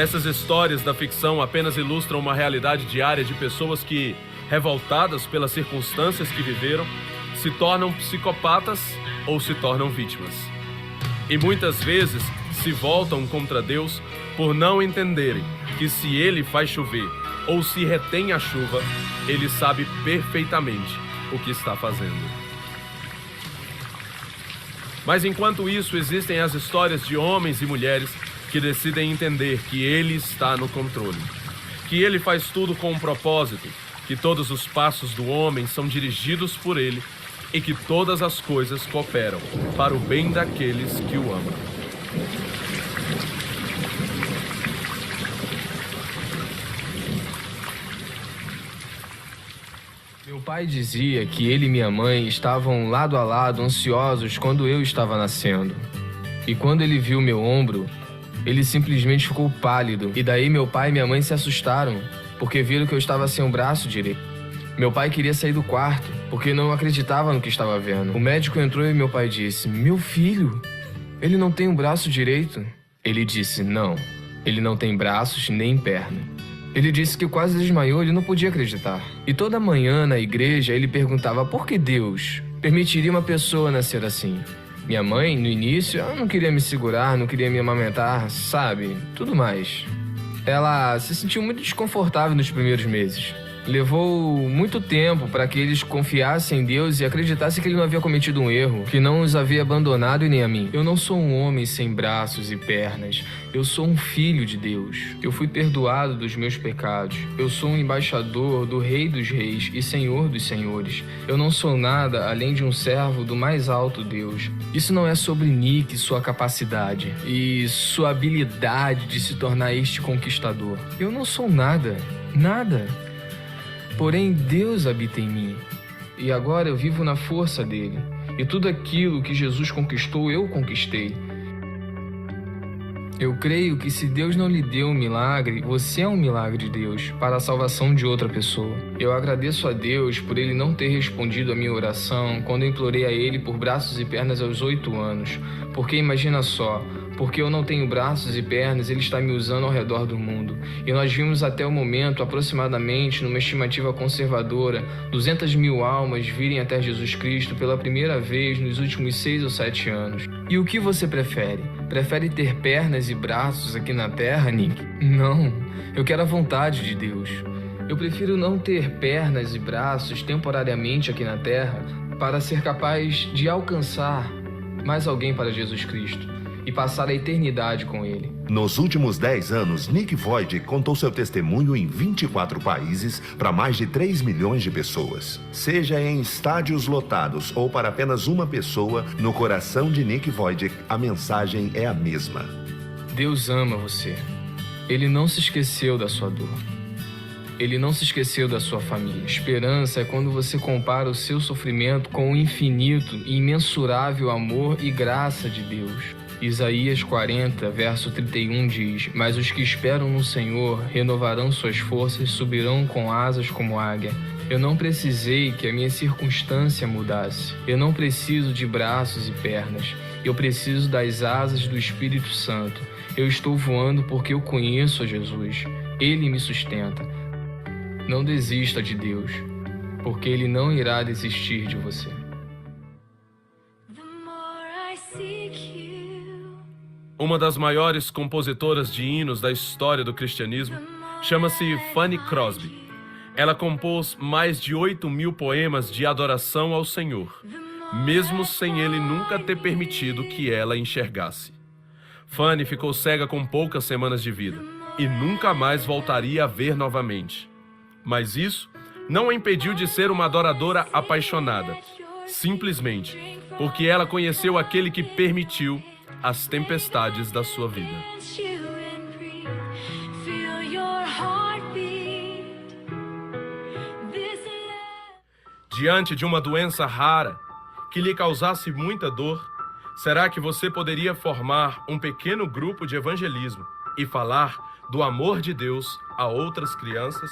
Essas histórias da ficção apenas ilustram uma realidade diária de pessoas que, revoltadas pelas circunstâncias que viveram, se tornam psicopatas ou se tornam vítimas. E muitas vezes se voltam contra Deus por não entenderem que se Ele faz chover ou se retém a chuva, Ele sabe perfeitamente o que está fazendo. Mas enquanto isso, existem as histórias de homens e mulheres que decidem entender que Ele está no controle, que Ele faz tudo com um propósito, que todos os passos do homem são dirigidos por Ele e que todas as coisas cooperam para o bem daqueles que o amam. Meu pai dizia que ele e minha mãe estavam lado a lado, ansiosos quando eu estava nascendo. E quando ele viu meu ombro, ele simplesmente ficou pálido. E daí meu pai e minha mãe se assustaram, porque viram que eu estava sem o braço direito. Meu pai queria sair do quarto, porque não acreditava no que estava vendo. O médico entrou e meu pai disse: "Meu filho, ele não tem o braço direito." Ele disse: "Não, ele não tem braços nem perna." Ele disse que quase desmaiou, ele não podia acreditar. E toda manhã na igreja ele perguntava por que Deus permitiria uma pessoa nascer assim. Minha mãe, no início, ela não queria me segurar, não queria me amamentar, sabe? Tudo mais. Ela se sentiu muito desconfortável nos primeiros meses. Levou muito tempo para que eles confiassem em Deus e acreditassem que ele não havia cometido um erro, que não os havia abandonado e nem a mim. Eu não sou um homem sem braços e pernas. Eu sou um filho de Deus. Eu fui perdoado dos meus pecados. Eu sou um embaixador do Rei dos Reis e Senhor dos Senhores. Eu não sou nada além de um servo do mais alto Deus. Isso não é sobre Nick e sua capacidade e sua habilidade de se tornar este conquistador. Eu não sou nada. Nada. Porém, Deus habita em mim, e agora eu vivo na força dele, e tudo aquilo que Jesus conquistou, eu conquistei. Eu creio que se Deus não lhe deu um milagre, você é um milagre de Deus, para a salvação de outra pessoa. Eu agradeço a Deus por ele não ter respondido a minha oração quando eu implorei a ele por braços e pernas aos 8 anos, porque imagina só, porque eu não tenho braços e pernas, ele está me usando ao redor do mundo. E nós vimos até o momento, aproximadamente, numa estimativa conservadora, 200 mil almas virem até Jesus Cristo pela primeira vez nos últimos 6 ou 7 anos. E o que você prefere? Prefere ter pernas e braços aqui na Terra, Nick? Não, eu quero a vontade de Deus. Eu prefiro não ter pernas e braços temporariamente aqui na Terra para ser capaz de alcançar mais alguém para Jesus Cristo e passar a eternidade com ele. Nos últimos 10 anos, Nick Void contou seu testemunho em 24 países para mais de 3 milhões de pessoas. Seja em estádios lotados ou para apenas uma pessoa, no coração de Nick Void, a mensagem é a mesma. Deus ama você. Ele não se esqueceu da sua dor. Ele não se esqueceu da sua família. Esperança é quando você compara o seu sofrimento com o infinito e imensurável amor e graça de Deus. Isaías 40, verso 31 diz: Mas os que esperam no Senhor renovarão suas forças, subirão com asas como águia. Eu não precisei que a minha circunstância mudasse. Eu não preciso de braços e pernas. Eu preciso das asas do Espírito Santo. Eu estou voando porque eu conheço a Jesus. Ele me sustenta. Não desista de Deus, porque Ele não irá desistir de você. Uma das maiores compositoras de hinos da história do cristianismo chama-se Fanny Crosby. Ela compôs mais de 8.000 poemas de adoração ao Senhor, mesmo sem ele nunca ter permitido que ela enxergasse. Fanny ficou cega com poucas semanas de vida e nunca mais voltaria a ver novamente. Mas isso não a impediu de ser uma adoradora apaixonada, simplesmente porque ela conheceu aquele que permitiu as tempestades da sua vida. Diante de uma doença rara que lhe causasse muita dor, será que você poderia formar um pequeno grupo de evangelismo e falar do amor de Deus a outras crianças?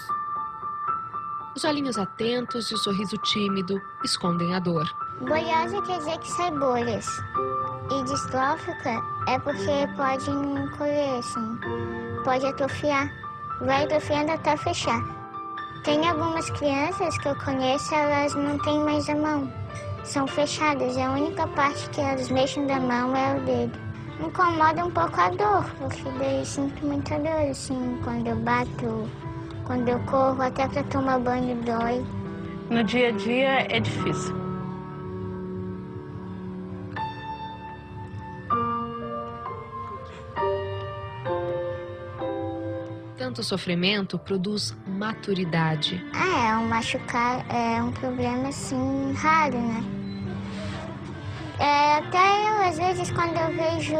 Os olhinhos atentos e o sorriso tímido escondem a dor. Bolhosa quer dizer que sai bolhas. E distrófica é porque pode encolher, assim, pode atrofiar. Vai atrofiando até fechar. Tem algumas crianças que eu conheço, elas não têm mais a mão. São fechadas, e a única parte que elas mexem da mão é o dedo. Incomoda um pouco a dor, porque daí sinto muita dor, assim, quando eu bato, quando eu corro, até para tomar banho dói. No dia a dia é difícil. Tanto sofrimento produz maturidade. Um machucar é um problema, assim, raro, né? Até eu, às vezes, quando eu vejo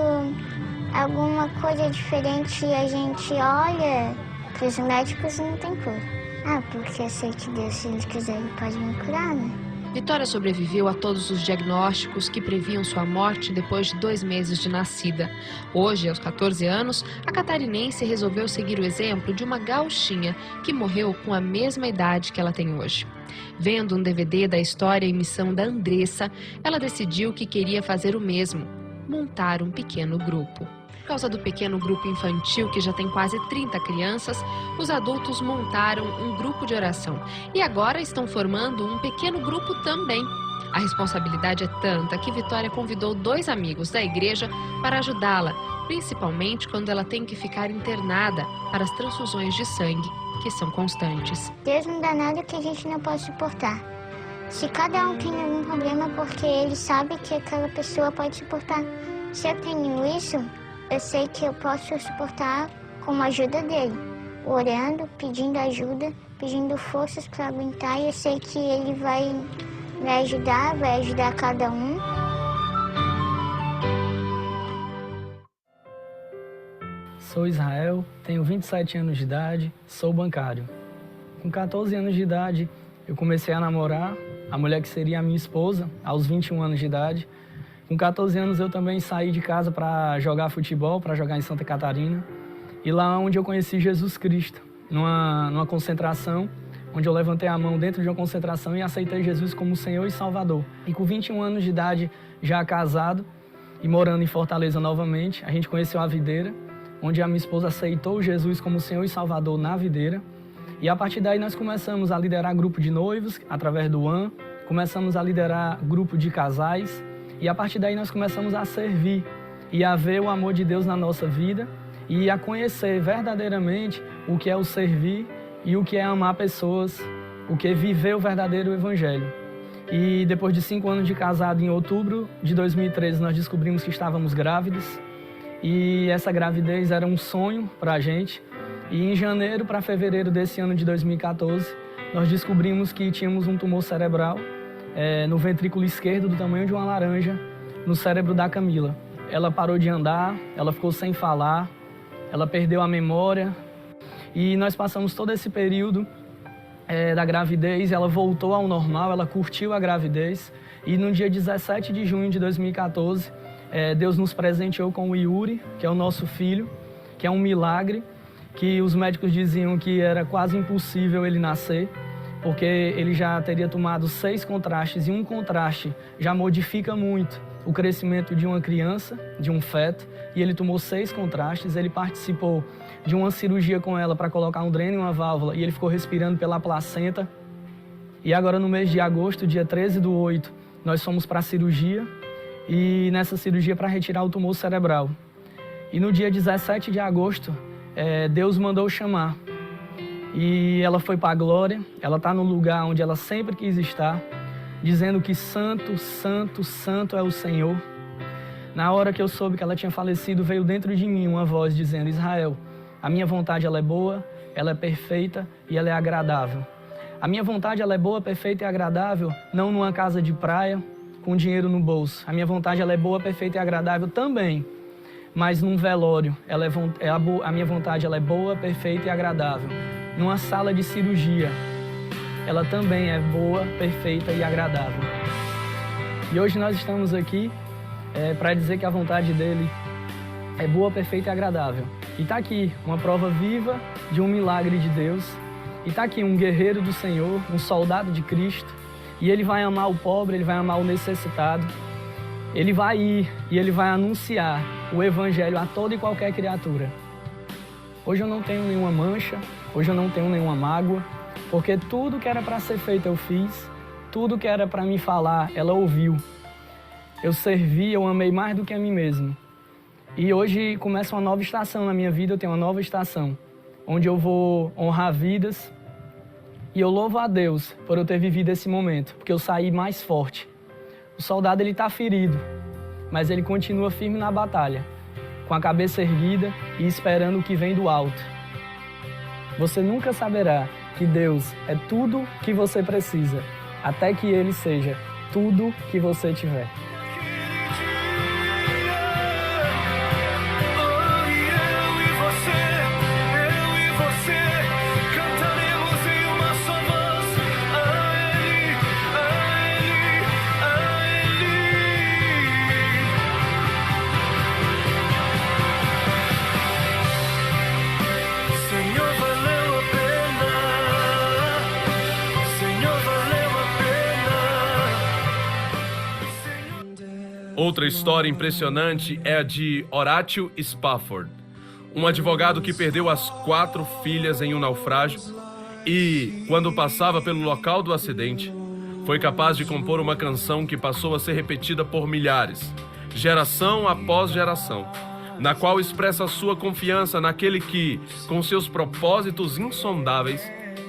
alguma coisa diferente, a gente olha para os médicos e não tem cura. Porque eu sei que Deus, se Ele quiser, Ele pode me curar, né? Vitória sobreviveu a todos os diagnósticos que previam sua morte depois de 2 meses de nascida. Hoje, aos 14 anos, a catarinense resolveu seguir o exemplo de uma gauchinha que morreu com a mesma idade que ela tem hoje. Vendo um DVD da história e missão da Andressa, ela decidiu que queria fazer o mesmo, montar um pequeno grupo. Por causa do pequeno grupo infantil, que já tem quase 30 crianças, os adultos montaram um grupo de oração e agora estão formando um pequeno grupo também. A responsabilidade é tanta que Vitória convidou 2 amigos da igreja para ajudá-la principalmente quando ela tem que ficar internada para as transfusões de sangue, que são constantes. Deus não dá nada que a gente não pode suportar. Se cada um tem algum problema, porque Ele sabe que aquela pessoa pode suportar. Se eu tenho isso, eu sei que eu posso suportar com a ajuda dele. Orando, pedindo ajuda, pedindo forças para aguentar. E eu sei que Ele vai ajudar cada um. Sou Israel, tenho 27 anos de idade, sou bancário. Com 14 anos de idade, eu comecei a namorar a mulher que seria a minha esposa, aos 21 anos de idade. Com 14 anos eu também saí de casa para jogar futebol, para jogar em Santa Catarina. E lá onde eu conheci Jesus Cristo, numa concentração, onde eu levantei a mão dentro de uma concentração e aceitei Jesus como Senhor e Salvador. E com 21 anos de idade, já casado e morando em Fortaleza novamente, a gente conheceu a videira, onde a minha esposa aceitou Jesus como Senhor e Salvador na videira. E a partir daí nós começamos a liderar grupo de noivos, através do AN, começamos a liderar grupo de casais, e a partir daí nós começamos a servir e a ver o amor de Deus na nossa vida e a conhecer verdadeiramente o que é o servir e o que é amar pessoas, o que é viver o verdadeiro evangelho. E depois de 5 anos de casado, em outubro de 2013, nós descobrimos que estávamos grávidos, e essa gravidez era um sonho para a gente. E em janeiro para fevereiro desse ano de 2014, nós descobrimos que tínhamos um tumor cerebral no ventrículo esquerdo do tamanho de uma laranja no cérebro da Camila. Ela parou de andar, ela ficou sem falar, ela perdeu a memória. E nós passamos todo esse período da gravidez, ela voltou ao normal, ela curtiu a gravidez. E no dia 17 de junho de 2014, Deus nos presenteou com o Yuri, que é o nosso filho, que é um milagre, que os médicos diziam que era quase impossível ele nascer, porque ele já teria tomado 6 contrastes, e um contraste já modifica muito o crescimento de uma criança, de um feto, e ele tomou 6 contrastes. Ele participou de uma cirurgia com ela para colocar um dreno e uma válvula, e ele ficou respirando pela placenta. E agora no mês de agosto, dia 13/8, nós fomos para a cirurgia, e nessa cirurgia para retirar o tumor cerebral. E no dia 17 de agosto, Deus mandou chamar. E ela foi para a glória, ela está no lugar onde ela sempre quis estar, dizendo que santo, santo, santo é o Senhor. Na hora que eu soube que ela tinha falecido, veio dentro de mim uma voz dizendo: Israel, a minha vontade ela é boa, ela é perfeita e ela é agradável. A minha vontade ela é boa, perfeita e agradável, não numa casa de praia, com dinheiro no bolso. A minha vontade ela é boa, perfeita e agradável também, mas num velório. A minha vontade ela é boa, perfeita e agradável. Numa sala de cirurgia, ela também é boa, perfeita e agradável. E hoje nós estamos aqui para dizer que a vontade dele é boa, perfeita e agradável. E está aqui uma prova viva de um milagre de Deus. E está aqui um guerreiro do Senhor, um soldado de Cristo. E ele vai amar o pobre, ele vai amar o necessitado. Ele vai ir e ele vai anunciar o evangelho a toda e qualquer criatura. Hoje eu não tenho nenhuma mancha, hoje eu não tenho nenhuma mágoa, porque tudo que era para ser feito eu fiz, tudo que era para me falar, ela ouviu. Eu servi, eu amei mais do que a mim mesmo. E hoje começa uma nova estação na minha vida, eu tenho uma nova estação, onde eu vou honrar vidas. E eu louvo a Deus por eu ter vivido esse momento, porque eu saí mais forte. O soldado ele está ferido, mas ele continua firme na batalha, com a cabeça erguida e esperando o que vem do alto. Você nunca saberá que Deus é tudo que você precisa, até que Ele seja tudo que você tiver. Outra história impressionante é a de Horatio Spafford, um advogado que perdeu as 4 filhas em um naufrágio e, quando passava pelo local do acidente, foi capaz de compor uma canção que passou a ser repetida por milhares, geração após geração, na qual expressa sua confiança naquele que, com seus propósitos insondáveis,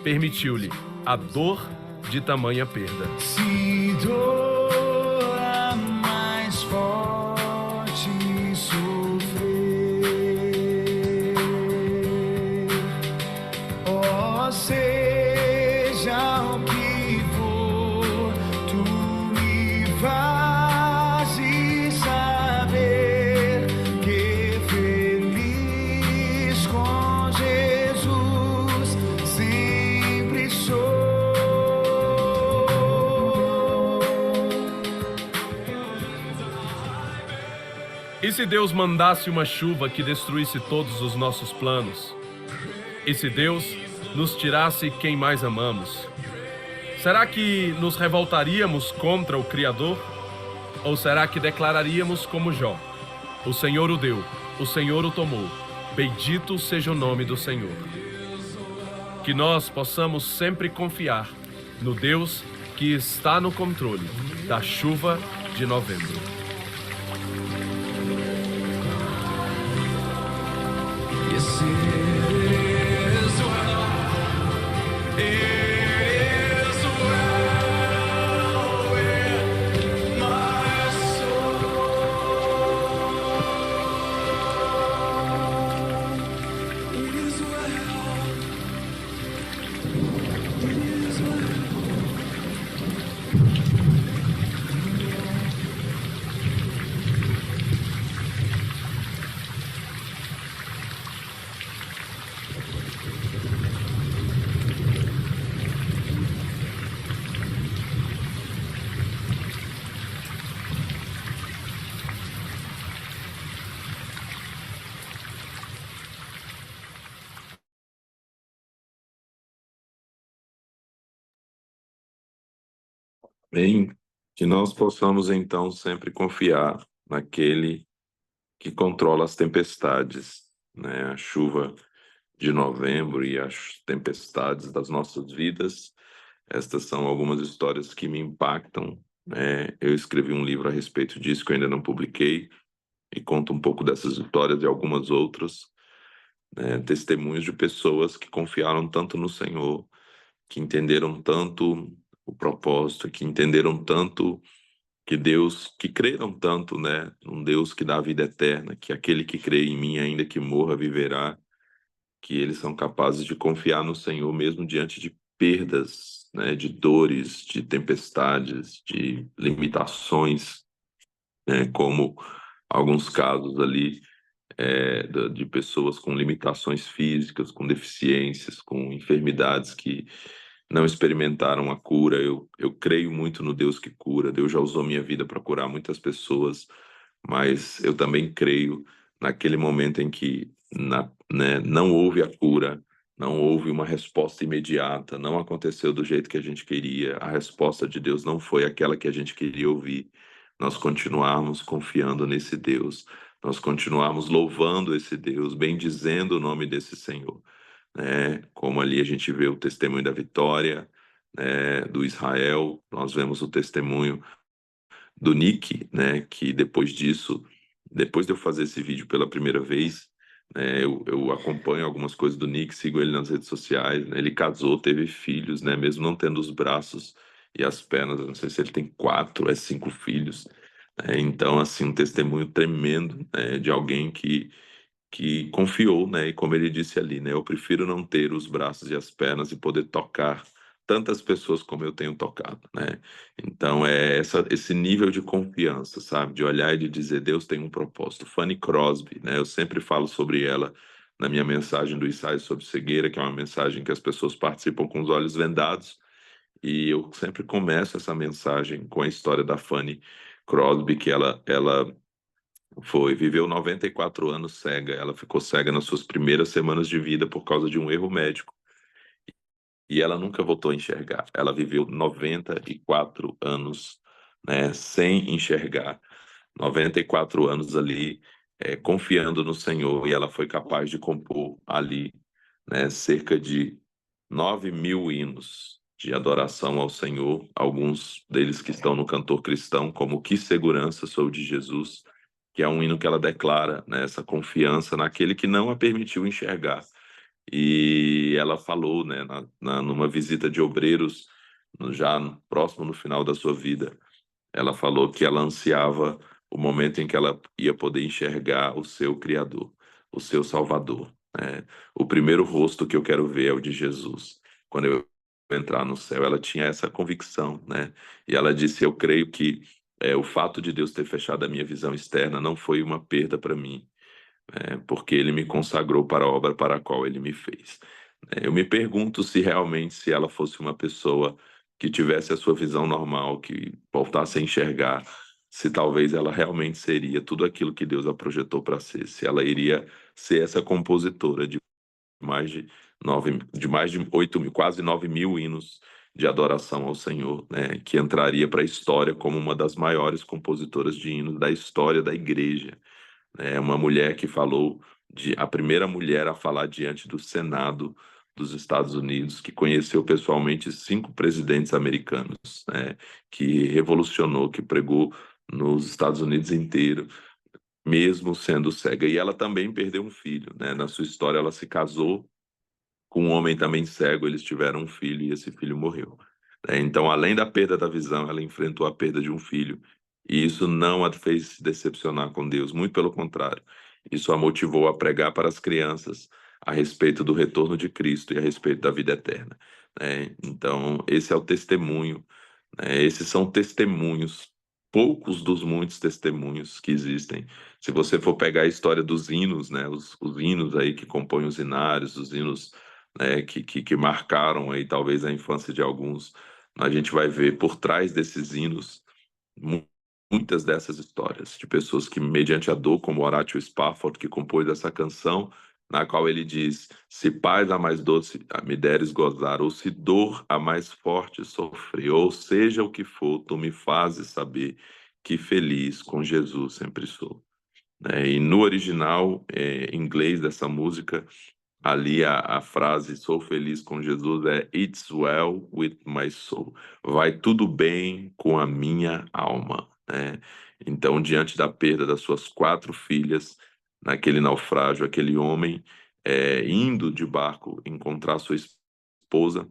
permitiu-lhe a dor de tamanha perda. Se doa mais forte sofrer, oh, seja o que for, tu me fazes saber que feliz com Jesus sempre sou. E se Deus mandasse uma chuva que destruísse todos os nossos planos? E se Deus nos tirasse quem mais amamos? Será que nos revoltaríamos contra o Criador? Ou será que declararíamos como Jó: o Senhor o deu, o Senhor o tomou, bendito seja o nome do Senhor? Que nós possamos sempre confiar no Deus que está no controle da chuva de novembro. Yes, it is well. It is well with my soul. It is well. It is well. Bem, que nós possamos então sempre confiar naquele que controla as tempestades, né? A chuva de novembro e as tempestades das nossas vidas. Estas são algumas histórias que me impactam, né? Eu escrevi um livro a respeito disso que eu ainda não publiquei e conto um pouco dessas histórias e algumas outras, né? Testemunhos de pessoas que confiaram tanto no Senhor, que entenderam tanto o propósito, que entenderam tanto que Deus, que creram tanto, né, num Deus que dá a vida eterna, que aquele que crê em mim, ainda que morra, viverá, que eles são capazes de confiar no Senhor mesmo diante de perdas, né, de dores, de tempestades, de limitações, né, como alguns casos ali de pessoas com limitações físicas, com deficiências, com enfermidades que não experimentaram a cura. Eu creio muito no Deus que cura. Deus já usou minha vida para curar muitas pessoas, mas eu também creio naquele momento em que não houve a cura, não houve uma resposta imediata, não aconteceu do jeito que a gente queria, a resposta de Deus não foi aquela que a gente queria ouvir. Nós continuarmos confiando nesse Deus, nós continuarmos louvando esse Deus, bendizendo o nome desse Senhor. Como ali a gente vê o testemunho da vitória, do Israel, nós vemos o testemunho do Nick, que depois disso, depois de eu fazer esse vídeo pela primeira vez, eu acompanho algumas coisas do Nick, sigo ele nas redes sociais, ele casou, teve filhos, mesmo não tendo os braços e as pernas, eu não sei se ele tem 4, 5 filhos, então assim, um testemunho tremendo, de alguém que confiou, e como ele disse ali, eu prefiro não ter os braços e as pernas e poder tocar tantas pessoas como eu tenho tocado, Então é esse nível de confiança, sabe, de olhar e de dizer, Deus tem um propósito. Fanny Crosby, eu sempre falo sobre ela na minha mensagem do ensaio sobre cegueira, que é uma mensagem que as pessoas participam com os olhos vendados, e eu sempre começo essa mensagem com a história da Fanny Crosby, que ela viveu 94 anos cega. Ela ficou cega nas suas primeiras semanas de vida por causa de um erro médico. E ela nunca voltou a enxergar. Ela viveu 94 anos, sem enxergar. 94 anos ali, confiando no Senhor. E ela foi capaz de compor ali, cerca de 9.000 hinos de adoração ao Senhor. Alguns deles que estão no Cantor Cristão, como Que Segurança Sou de Jesus, que é um hino que ela declara, né, essa confiança naquele que não a permitiu enxergar. E ela falou, né, numa visita de obreiros, já próximo no final da sua vida, ela falou que ela ansiava o momento em que ela ia poder enxergar o seu Criador, o seu Salvador, né? O primeiro rosto que eu quero ver é o de Jesus. Quando eu entrar no céu, ela tinha essa convicção, né? E ela disse: eu creio que o fato de Deus ter fechado a minha visão externa não foi uma perda para mim, porque Ele me consagrou para a obra para a qual Ele me fez. Eu me pergunto se realmente, se ela fosse uma pessoa que tivesse a sua visão normal, que voltasse a enxergar, se talvez ela realmente seria tudo aquilo que Deus a projetou para ser, se ela iria ser essa compositora de mais de 8 mil, quase 9 mil hinos de adoração ao Senhor, né, que entraria para a história como uma das maiores compositoras de hinos da história da igreja. É uma mulher que falou, a primeira mulher a falar diante do Senado dos Estados Unidos, que conheceu pessoalmente 5 presidentes americanos, né, que revolucionou, que pregou nos Estados Unidos inteiro, mesmo sendo cega. E ela também perdeu um filho, né? Na sua história, ela se casou com um homem também cego, eles tiveram um filho e esse filho morreu. Então, além da perda da visão, ela enfrentou a perda de um filho. E isso não a fez se decepcionar com Deus, muito pelo contrário. Isso a motivou a pregar para as crianças a respeito do retorno de Cristo e a respeito da vida eterna. Então, esse é o testemunho. Esses são testemunhos, poucos dos muitos testemunhos que existem. Se você for pegar a história dos hinos, né, os hinos aí que compõem os hinários, os hinos, né, que marcaram aí talvez a infância de alguns, a gente vai ver por trás desses hinos muitas dessas histórias de pessoas que, mediante a dor, como Horatio Spafford, que compôs essa canção, na qual ele diz: se paz a mais doce me deres gozar, ou se dor a mais forte sofrer, ou seja o que for, tu me fazes saber que feliz com Jesus sempre sou. E no original inglês dessa música, ali a frase "sou feliz com Jesus" é "It's well with my soul", vai tudo bem com a minha alma, né? Então, diante da perda das suas 4 filhas, naquele naufrágio, aquele homem indo de barco encontrar sua esposa,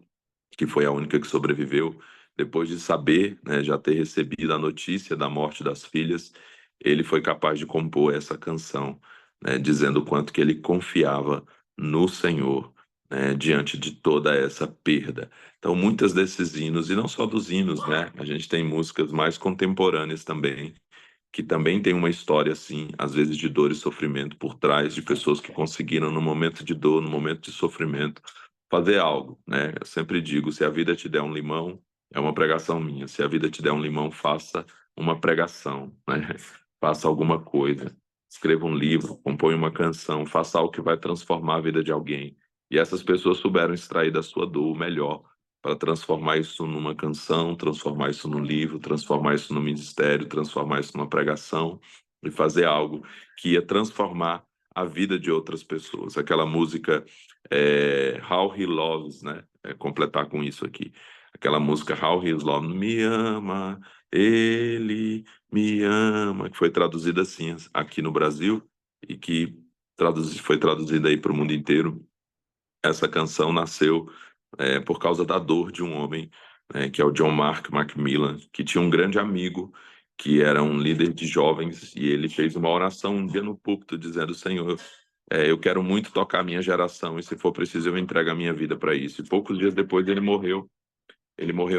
que foi a única que sobreviveu, depois de saber, né, já ter recebido a notícia da morte das filhas, ele foi capaz de compor essa canção, né, dizendo o quanto que ele confiava no Senhor, né, diante de toda essa perda. Então, muitas desses hinos, e não só dos hinos, né, a gente tem músicas mais contemporâneas também, que também tem uma história, assim, às vezes de dor e sofrimento por trás, de pessoas que conseguiram, no momento de dor, no momento de sofrimento, fazer algo, né? Eu sempre digo, se a vida te der um limão, é uma pregação minha, se a vida te der um limão, faça uma pregação, né? Faça alguma coisa, escreva um livro, compõe uma canção, faça algo que vai transformar a vida de alguém. E essas pessoas souberam extrair da sua dor o melhor, para transformar isso numa canção, transformar isso num livro, transformar isso num ministério, transformar isso numa pregação e fazer algo que ia transformar a vida de outras pessoas. Aquela música How He Loves, né? Completar com isso aqui. Aquela música How He Loves, me ama, ele me ama, que foi traduzida assim aqui no Brasil e que foi traduzida aí para o mundo inteiro. Essa canção nasceu por causa da dor de um homem, que é o John Mark Macmillan, que tinha um grande amigo que era um líder de jovens, e ele fez uma oração um dia no púlpito dizendo: Senhor, eu quero muito tocar a minha geração, e se for preciso eu entrego a minha vida para isso. E poucos dias depois ele morreu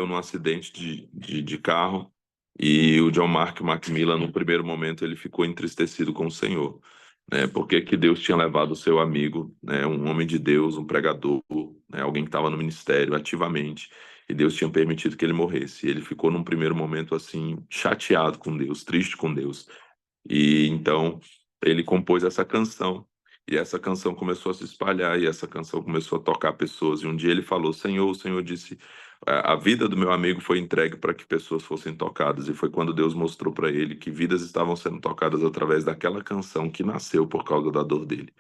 num acidente de carro, e o John Mark Macmillan, no primeiro momento, ele ficou entristecido com o Senhor, né? Porque que Deus tinha levado o seu amigo, né, um homem de Deus, um pregador, né, alguém que estava no ministério ativamente, e Deus tinha permitido que ele morresse. E ele ficou num primeiro momento assim chateado com Deus, triste com Deus. E então ele compôs essa canção. E essa canção começou a se espalhar, e essa canção começou a tocar pessoas. E um dia ele falou: Senhor, o Senhor disse, a vida do meu amigo foi entregue para que pessoas fossem tocadas. E foi quando Deus mostrou para ele que vidas estavam sendo tocadas através daquela canção que nasceu por causa da dor dele.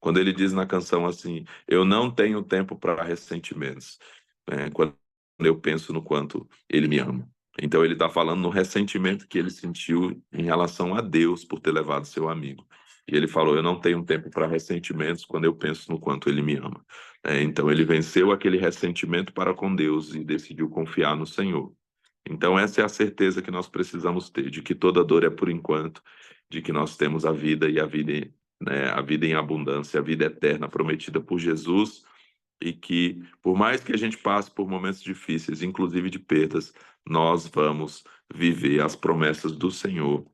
Quando ele diz na canção assim: eu não tenho tempo para ressentimentos, quando eu penso no quanto ele me ama. Então ele está falando no ressentimento que ele sentiu em relação a Deus por ter levado seu amigo. E ele falou, eu não tenho tempo para ressentimentos quando eu penso no quanto ele me ama. Então ele venceu aquele ressentimento para com Deus e decidiu confiar no Senhor. Então essa é a certeza que nós precisamos ter, de que toda dor é por enquanto, de que nós temos a vida e a vida, né, a vida em abundância, a vida eterna prometida por Jesus, e que por mais que a gente passe por momentos difíceis, inclusive de perdas, nós vamos viver as promessas do Senhor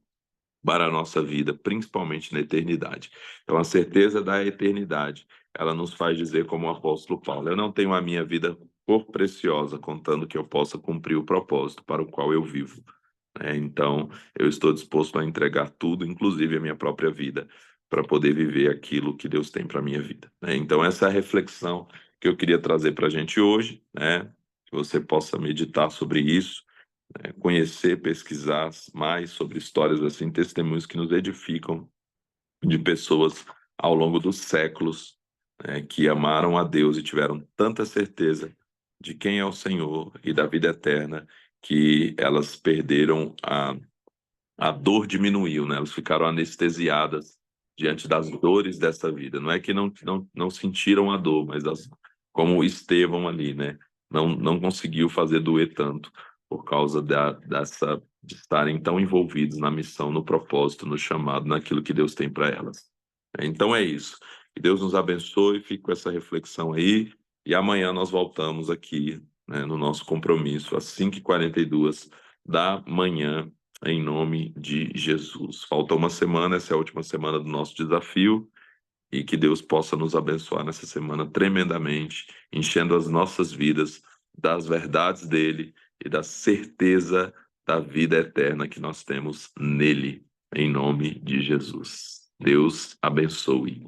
para a nossa vida, principalmente na eternidade. Então, a certeza da eternidade, ela nos faz dizer, como o apóstolo Paulo, eu não tenho a minha vida por preciosa, contando que eu possa cumprir o propósito para o qual eu vivo. Então, eu estou disposto a entregar tudo, inclusive a minha própria vida, para poder viver aquilo que Deus tem para a minha vida. Então, essa é a reflexão que eu queria trazer para a gente hoje, que você possa meditar sobre isso, conhecer, pesquisar mais sobre histórias assim, testemunhos que nos edificam de pessoas ao longo dos séculos, que amaram a Deus e tiveram tanta certeza de quem é o Senhor e da vida eterna, que elas perderam a dor diminuiu, né? Elas ficaram anestesiadas diante das dores dessa vida. Não é que não sentiram a dor, mas como Estevão ali, né? Não conseguiu fazer doer tanto por causa de estarem tão envolvidos na missão, no propósito, no chamado, naquilo que Deus tem para elas. Então é isso. Que Deus nos abençoe, fique com essa reflexão aí, e amanhã nós voltamos aqui, né, no nosso compromisso, às 5h42 da manhã, em nome de Jesus. Falta uma semana, essa é a última semana do nosso desafio, e que Deus possa nos abençoar nessa semana tremendamente, enchendo as nossas vidas das verdades dele e da certeza da vida eterna que nós temos nele, em nome de Jesus. Deus abençoe.